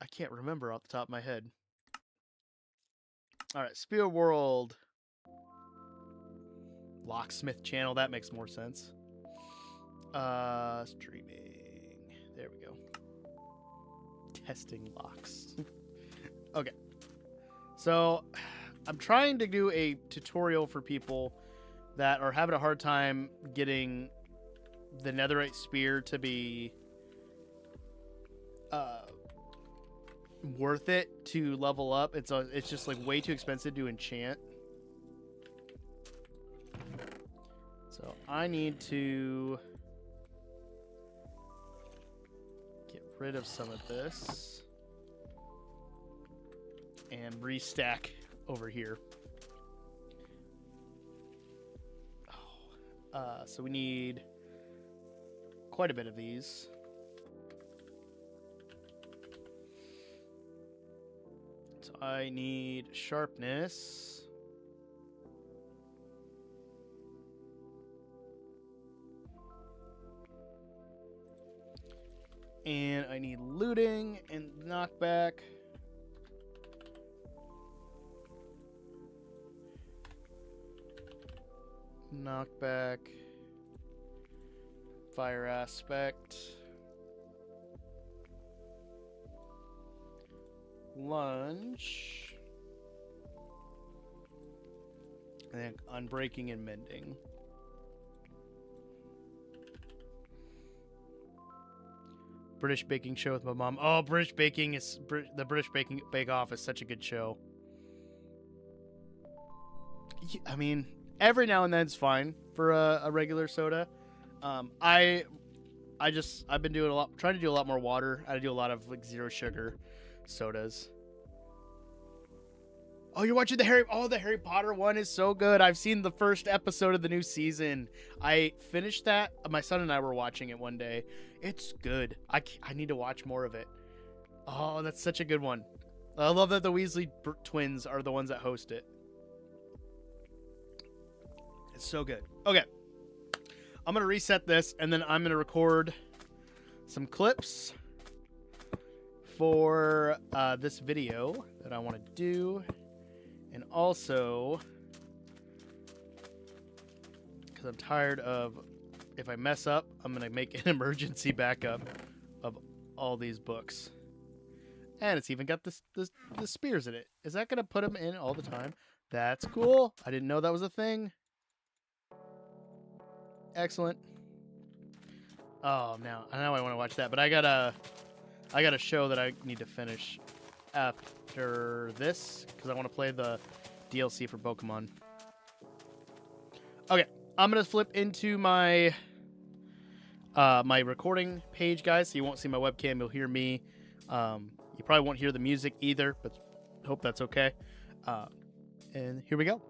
S3: I can't remember off the top of my head. All right, Spear World Locksmith channel, that makes more sense. Streaming. There we go. Testing locks. Okay. So, I'm trying to do a tutorial for people that are having a hard time getting the netherite spear to be worth it to level up. It's just like way too expensive to enchant. So I need to get rid of some of this and restack over here. So we need quite a bit of these. So I need sharpness. And I need looting and knockback. Knockback. Fire aspect. Lunge. And then unbreaking and mending. British Baking Show with my mom. Oh, British Baking is the British Baking Bake Off is such a good show. I mean, every now and then it's fine for a regular soda. I've been doing trying to do a lot more water. I do a lot of like zero sugar sodas. Oh, you're watching the Harry Potter one is so good. I've seen the first episode of the new season. I finished that. My son and I were watching it one day. It's good. I need to watch more of it. Oh, that's such a good one. I love that the Weasley twins are the ones that host it. It's so good. Okay. I'm going to reset this, and then I'm going to record some clips for this video that I want to do. And also, because I'm tired of, if I mess up, I'm going to make an emergency backup of all these books. And it's even got the spears in it. Is that going to put them in all the time? That's cool. I didn't know that was a thing. Excellent. Oh, now I want to watch that, but I got a show that I need to finish after this because I want to play the DLC for Pokemon. Okay, I'm gonna flip into my my recording page, guys. So you won't see my webcam; you'll hear me. You probably won't hear the music either, but hope that's okay. And here we go.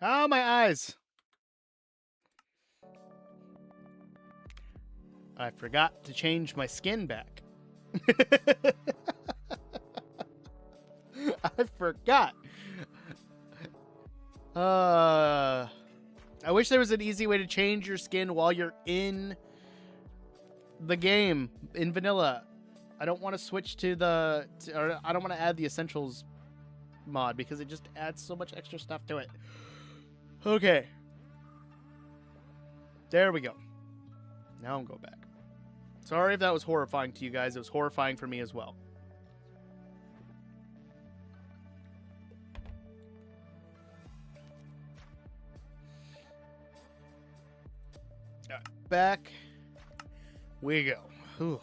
S3: Oh, my eyes. I forgot to change my skin back. I forgot. I wish there was an easy way to change your skin while you're in the game, in vanilla. I don't want to switch to or I don't want to add the essentials mod because it just adds so much extra stuff to it. Okay. There we go. Now I'm going back. Sorry if that was horrifying to you guys. It was horrifying for me as well. Right, back we go. Whew.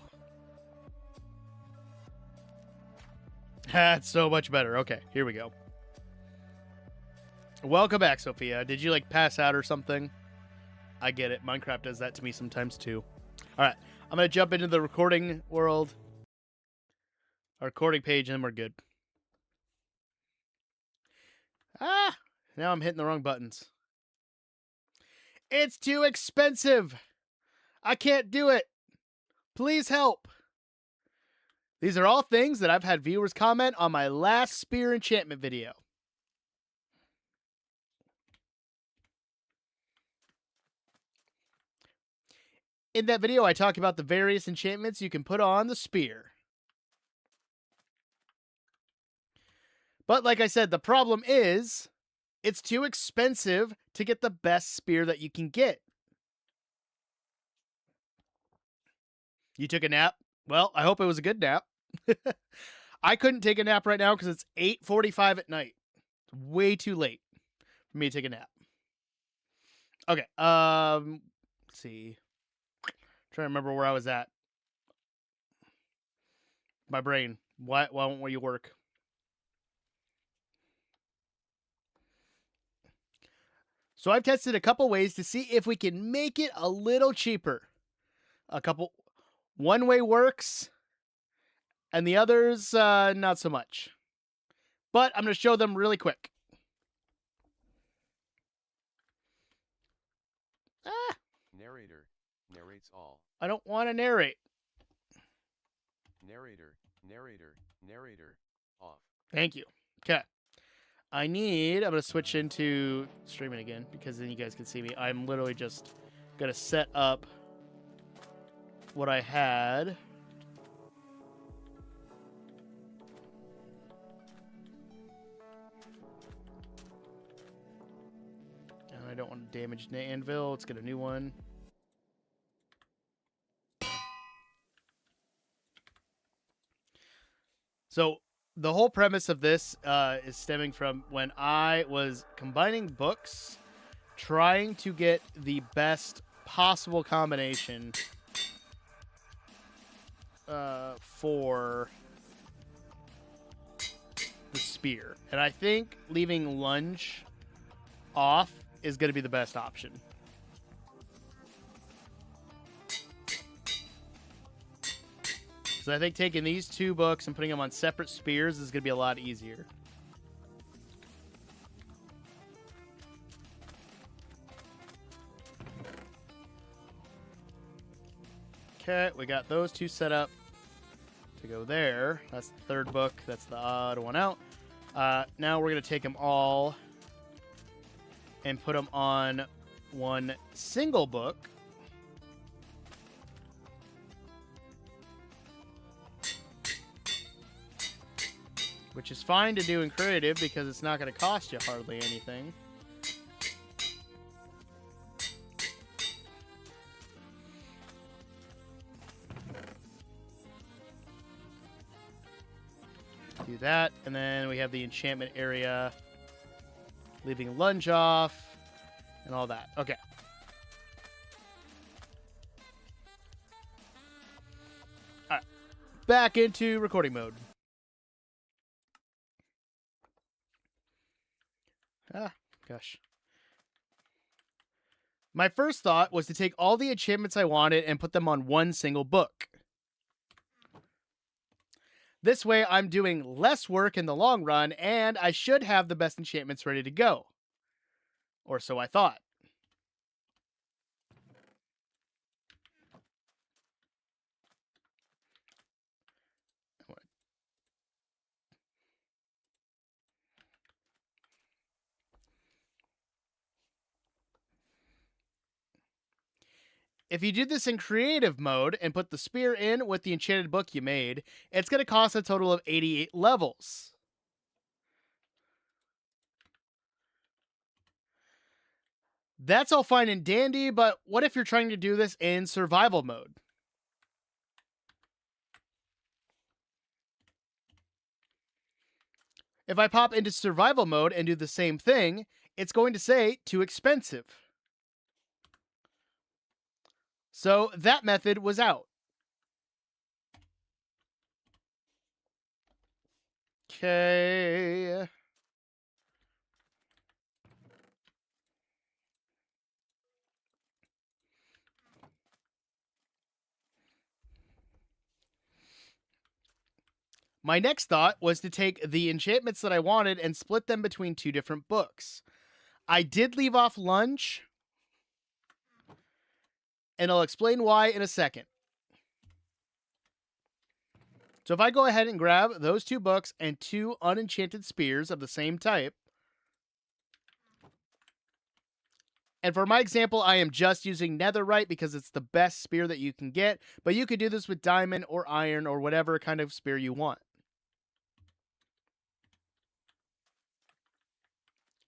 S3: That's so much better. Okay, here we go. Welcome back, Sophia. Did you, like, pass out or something? I get it. Minecraft does that to me sometimes, too. All right, I'm going to jump into the recording world. Our recording page, and then we're good. Ah! Now I'm hitting the wrong buttons. It's too expensive! I can't do it! Please help! These are all things that I've had viewers comment on my last spear enchantment video. In that video, I talk about the various enchantments you can put on the spear. But like I said, the problem is, it's too expensive to get the best spear that you can get. You took a nap? Well, I hope it was a good nap. I couldn't take a nap right now because it's 8:45 at night. It's way too late for me to take a nap. Okay, let's see. Trying to remember where I was at. My brain. Why won't you work? So I've tested a couple ways to see if we can make it a little cheaper. One way works, and the others, not so much. But I'm going to show them really quick. Ah!
S4: Narrator narrates all.
S3: I don't want to narrate.
S4: Narrator off.
S3: Thank you. Okay. I'm going to switch into streaming again because then you guys can see me. I'm literally just going to set up what I had. And I don't want to damage the anvil. Let's get a new one. So the whole premise of this is stemming from when I was combining books, trying to get the best possible combination for the spear. And I think leaving lunge off is going to be the best option. So I think taking these two books and putting them on separate spears is going to be a lot easier. Okay, we got those two set up to go there. That's the third book. That's the odd one out. Now we're going to take them all and put them on one single book. Which is fine to do in creative because it's not going to cost you hardly anything. Do that, and then we have the enchantment area, leaving lunge off, and all that. Okay. All right. Back into recording mode. Ah, gosh. My first thought was to take all the enchantments I wanted and put them on one single book. This way, I'm doing less work in the long run, and I should have the best enchantments ready to go. Or so I thought. If you do this in creative mode and put the spear in with the enchanted book you made, it's going to cost a total of 88 levels. That's all fine and dandy, but what if you're trying to do this in survival mode? If I pop into survival mode and do the same thing, it's going to say too expensive. So that method was out. Okay. My next thought was to take the enchantments that I wanted and split them between two different books. I did leave off lunge, and I'll explain why in a second. So if I go ahead and grab those two books and two unenchanted spears of the same type, and for my example, I am just using netherite because it's the best spear that you can get, but you could do this with diamond or iron or whatever kind of spear you want.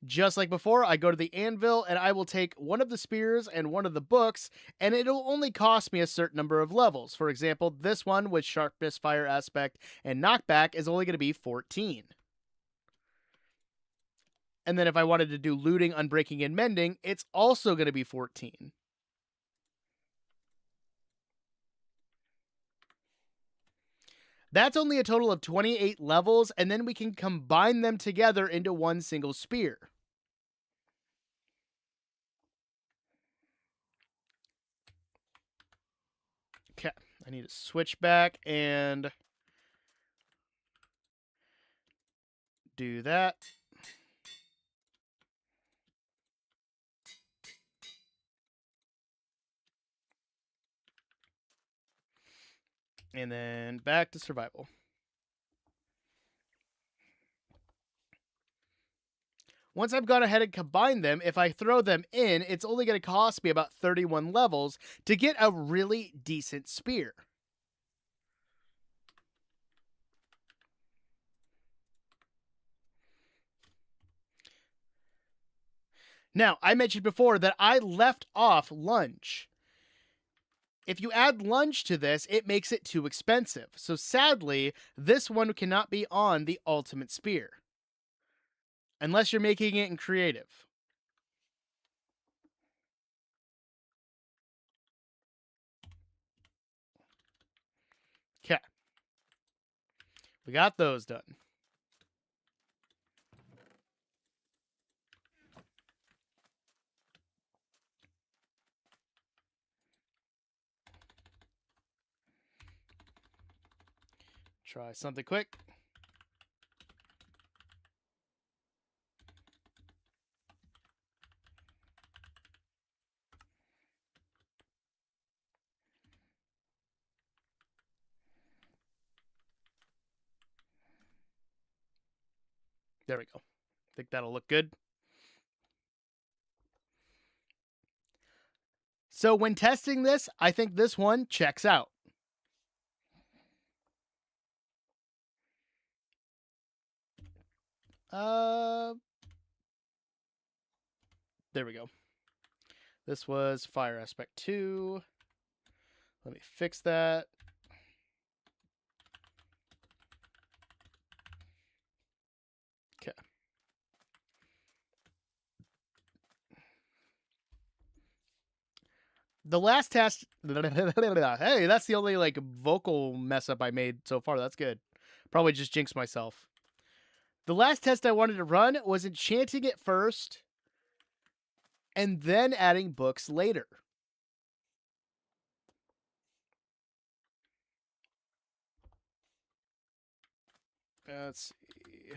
S3: Just like before, I go to the anvil and I will take one of the spears and one of the books, and it'll only cost me a certain number of levels. For example, this one with sharpness, fire aspect, and knockback is only going to be 14. And then if I wanted to do looting, unbreaking, and mending, it's also going to be 14. That's only a total of 28 levels, and then we can combine them together into one single spear. Okay, I need to switch back and do that. And then back to survival. Once I've gone ahead and combined them, if I throw them in, it's only going to cost me about 31 levels to get a really decent spear. Now, I mentioned before that I left off lunge. If you add lunge to this, it makes it too expensive. So sadly, this one cannot be on the ultimate spear. Unless you're making it in creative. Okay. We got those done. Try something quick. There we go. Think that'll look good. So when testing this, I think this one checks out. There we go. This was fire aspect 2. Let me fix that. Okay. The last test. Hey, that's the only like vocal mess up I made so far. That's good. Probably just jinxed myself. The last test I wanted to run was enchanting it first and then adding books later. Let's see.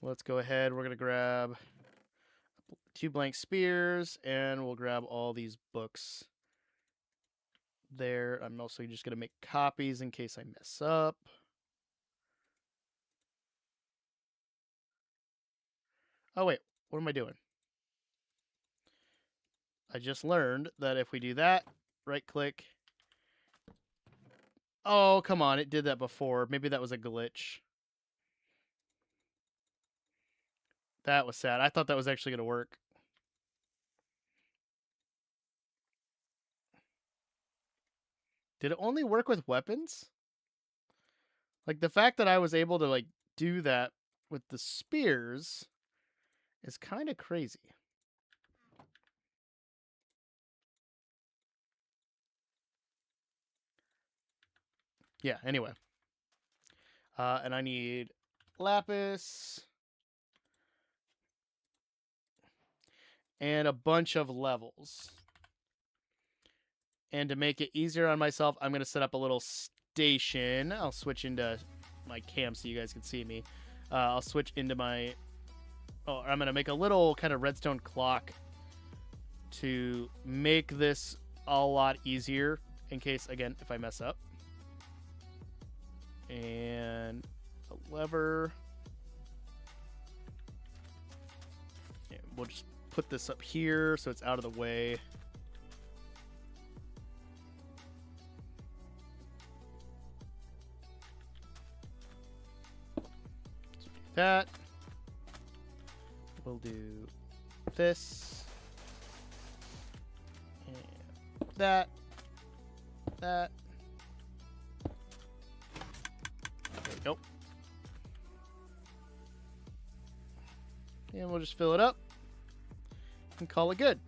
S3: Let's go ahead. We're going to grab 2 blank spears and we'll grab all these books there. I'm also just going to make copies in case I mess up. Oh, wait. What am I doing? I just learned that if we do that, right click. Oh, come on. It did that before. Maybe that was a glitch. That was sad. I thought that was actually going to work. Did it only work with weapons? Like, the fact that I was able to, like, do that with the spears is kind of crazy. Yeah, anyway. And I need lapis and a bunch of levels. And to make it easier on myself, I'm going to set up a little station. I'll switch into my cam so you guys can see me. I'll switch into my... Oh, I'm going to make a little kind of redstone clock to make this a lot easier in case, again, if I mess up. And a lever. Yeah, we'll just put this up here so it's out of the way. So do that. We'll do this. And that. That. Nope. And we'll just fill it up and call it good.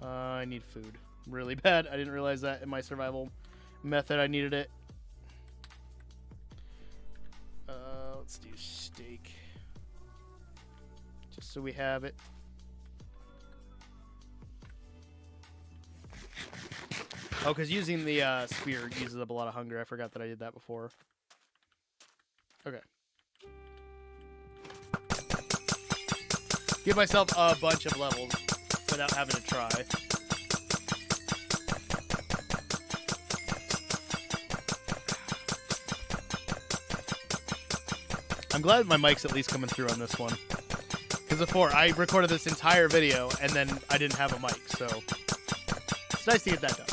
S3: I need food really bad. I didn't realize that in my survival method I needed it. Let's do steak. Just so we have it. Oh, because using the spear uses up a lot of hunger. I forgot that I did that before. Okay. Give myself a bunch of levels without having to try. I'm glad my mic's at least coming through on this one. Because before, I recorded this entire video and then I didn't have a mic, so it's nice to get that done.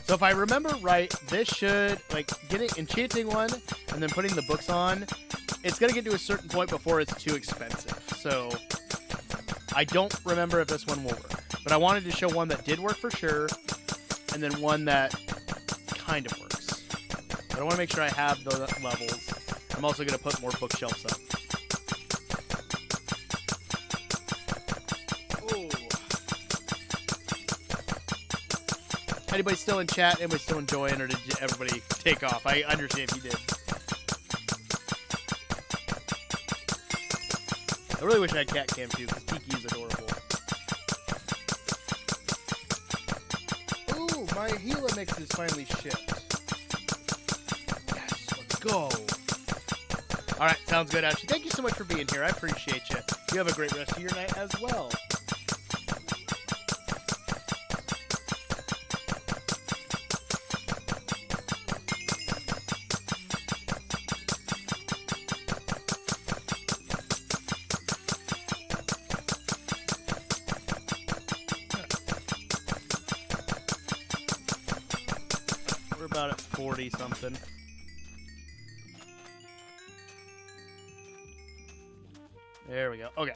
S3: So if I remember right, this should, like, enchanting one and then putting the books on, it's going to get to a certain point before it's too expensive. So I don't remember if this one will work. But I wanted to show one that did work for sure, and then one that kind of works. But I want to make sure I have the levels. I'm also going to put more bookshelves up. Anybody still in chat? Anybody still enjoying, or did everybody take off? I understand if you did. I really wish I had cat cam too, because Tiki is adorable. Ooh, my Gila mix is finally shipped. Yes, let's go. Alright, sounds good, Ashley. Thank you so much for being here. I appreciate you. You have a great rest of your night as well. About at 40 something. There we go. Okay.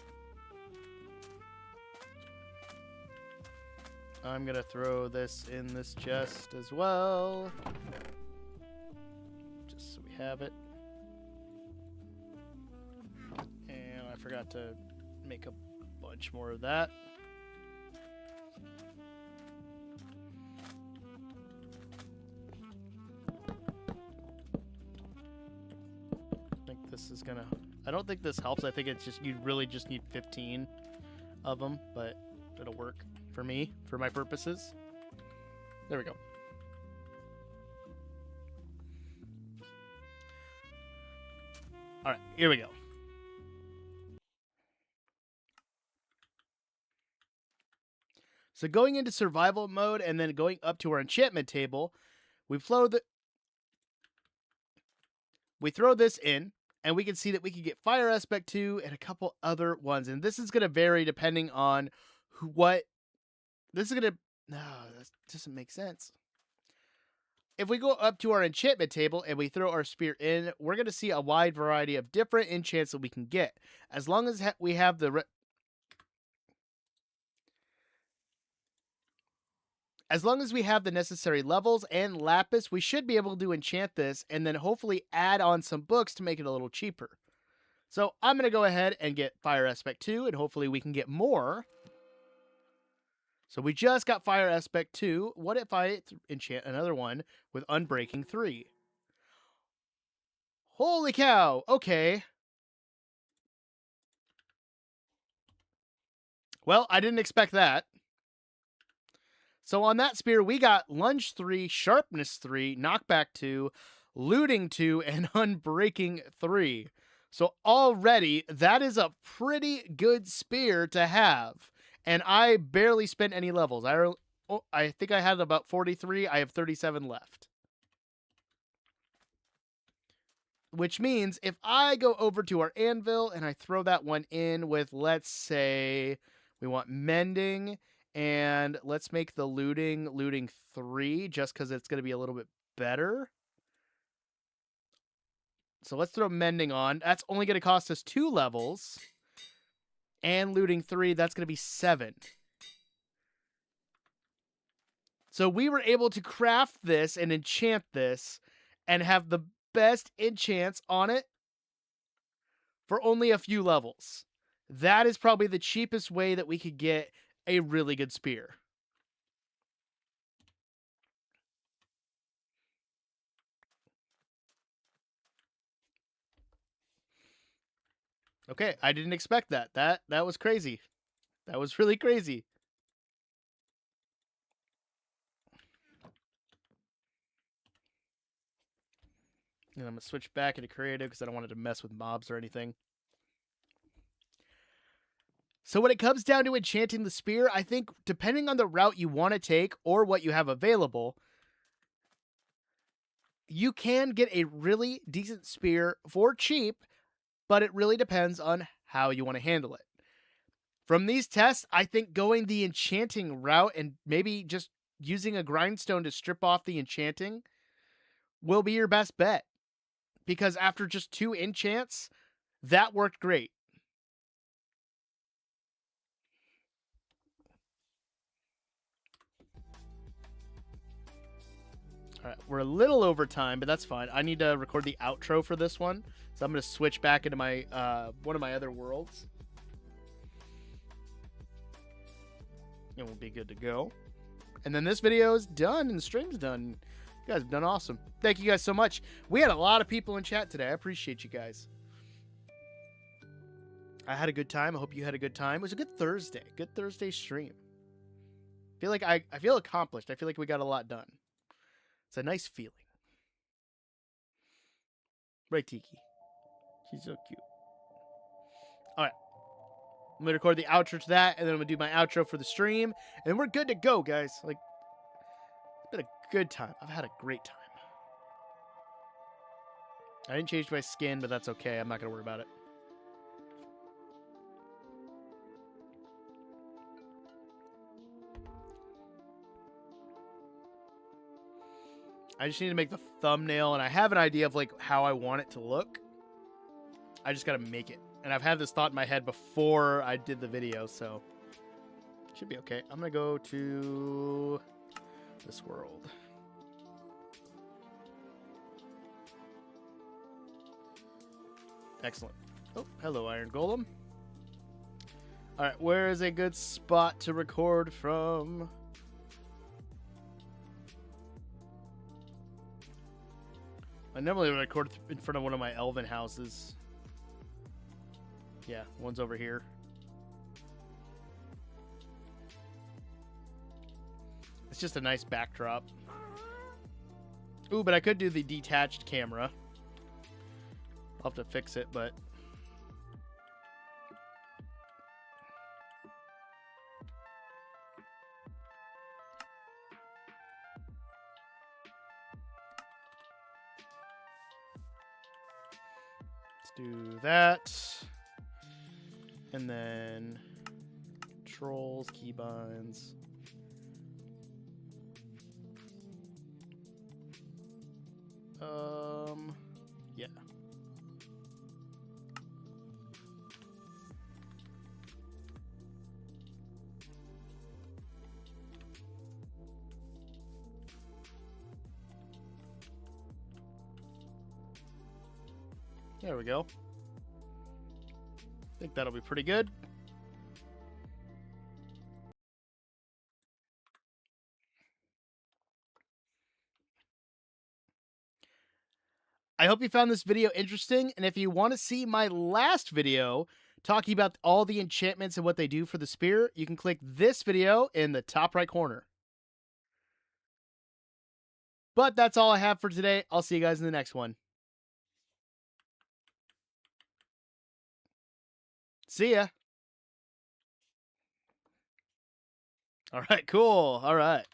S3: I'm gonna throw this in this chest as well. Just so we have it. And I forgot to make a bunch more of that. This is gonna... I don't think this helps. I think it's just... You really just need 15 of them, but it'll work for me, for my purposes. There we go. Alright, here we go. So going into survival mode and then going up to our enchantment table, we throw this in. And we can see that we can get fire aspect 2 and a couple other ones. And this is going to vary depending on what... This is going to... No, that doesn't make sense. If we go up to our enchantment table and we throw our spear in, we're going to see a wide variety of different enchants that we can get. As long as we have the... As long as we have the necessary levels and lapis, we should be able to enchant this and then hopefully add on some books to make it a little cheaper. So I'm going to go ahead and get Fire Aspect 2, and hopefully we can get more. So we just got Fire Aspect 2. What if I enchant another one with Unbreaking 3? Holy cow! Okay. Well, I didn't expect that. So on that spear, we got Lunge 3, Sharpness 3, Knockback 2, Looting 2, and Unbreaking 3. So already, that is a pretty good spear to have. And I barely spent any levels. I think I had about 43. I have 37 left. Which means if I go over to our anvil and I throw that one in with, let's say, we want Mending... And let's make the looting 3, just because it's going to be a little bit better. So let's throw mending on. That's only going to cost us 2 levels. And looting 3, that's going to be 7. So we were able to craft this and enchant this and have the best enchants on it for only a few levels. That is probably the cheapest way that we could get a really good spear. Okay, I didn't expect that. That was crazy. That was really crazy. And I'm going to switch back into creative because I don't want it to mess with mobs or anything. So when it comes down to enchanting the spear, I think depending on the route you want to take or what you have available, you can get a really decent spear for cheap, but it really depends on how you want to handle it. From these tests, I think going the enchanting route and maybe just using a grindstone to strip off the enchanting will be your best bet. Because after just 2 enchants, that worked great. All right, we're a little over time, but that's fine. I need to record the outro for this one, so I'm going to switch back into my one of my other worlds. And we'll be good to go. And then this video is done, and the stream's done. You guys have done awesome. Thank you guys so much. We had a lot of people in chat today. I appreciate you guys. I had a good time. I hope you had a good time. It was a good Thursday. Good Thursday stream. I feel like I feel accomplished. I feel like we got a lot done. It's a nice feeling. Right, Tiki? She's so cute. All right. I'm going to record the outro to that, and then I'm going to do my outro for the stream, and we're good to go, guys. Like, it's been a good time. I've had a great time. I didn't change my skin, but that's okay. I'm not going to worry about it. I just need to make the thumbnail, and I have an idea of like how I want it to look. I just got to make it. And I've had this thought in my head before I did the video, so should be okay. I'm going to go to this world. Excellent. Oh, hello, Iron Golem. All right, where is a good spot to record from? I normally record in front of one of my elven houses. Yeah, one's over here. It's just a nice backdrop. Ooh, but I could do the detached camera. I'll have to fix it, but... do that. And then controls, keybinds. Yeah. There we go. I think that'll be pretty good. I hope you found this video interesting, and if you want to see my last video talking about all the enchantments and what they do for the spear, you can click this video in the top right corner. But that's all I have for today. I'll see you guys in the next one. See ya. All right, cool. All right.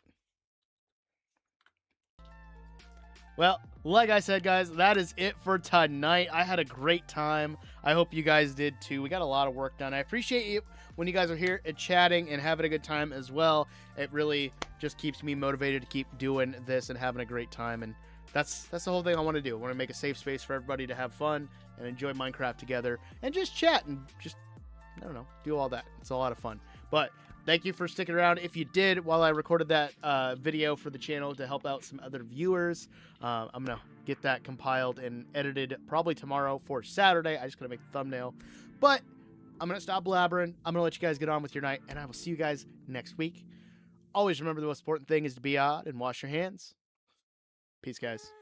S3: Well, like I said, guys, that is it for tonight. I had a great time. I hope you guys did too. We got a lot of work done. I appreciate you when you guys are here and chatting and having a good time as well. It really just keeps me motivated to keep doing this and having a great time. And that's the whole thing I want to do. I want to make a safe space for everybody to have fun and enjoy Minecraft together and just chat and just, I don't know, do all that. It's a lot of fun. But thank you for sticking around. If you did while I recorded that video for the channel to help out some other viewers, I'm going to get that compiled and edited probably tomorrow for Saturday. I just got to make the thumbnail. But I'm going to stop blabbering. I'm going to let you guys get on with your night, and I will see you guys next week. Always remember the most important thing is to be odd and wash your hands. Peace, guys.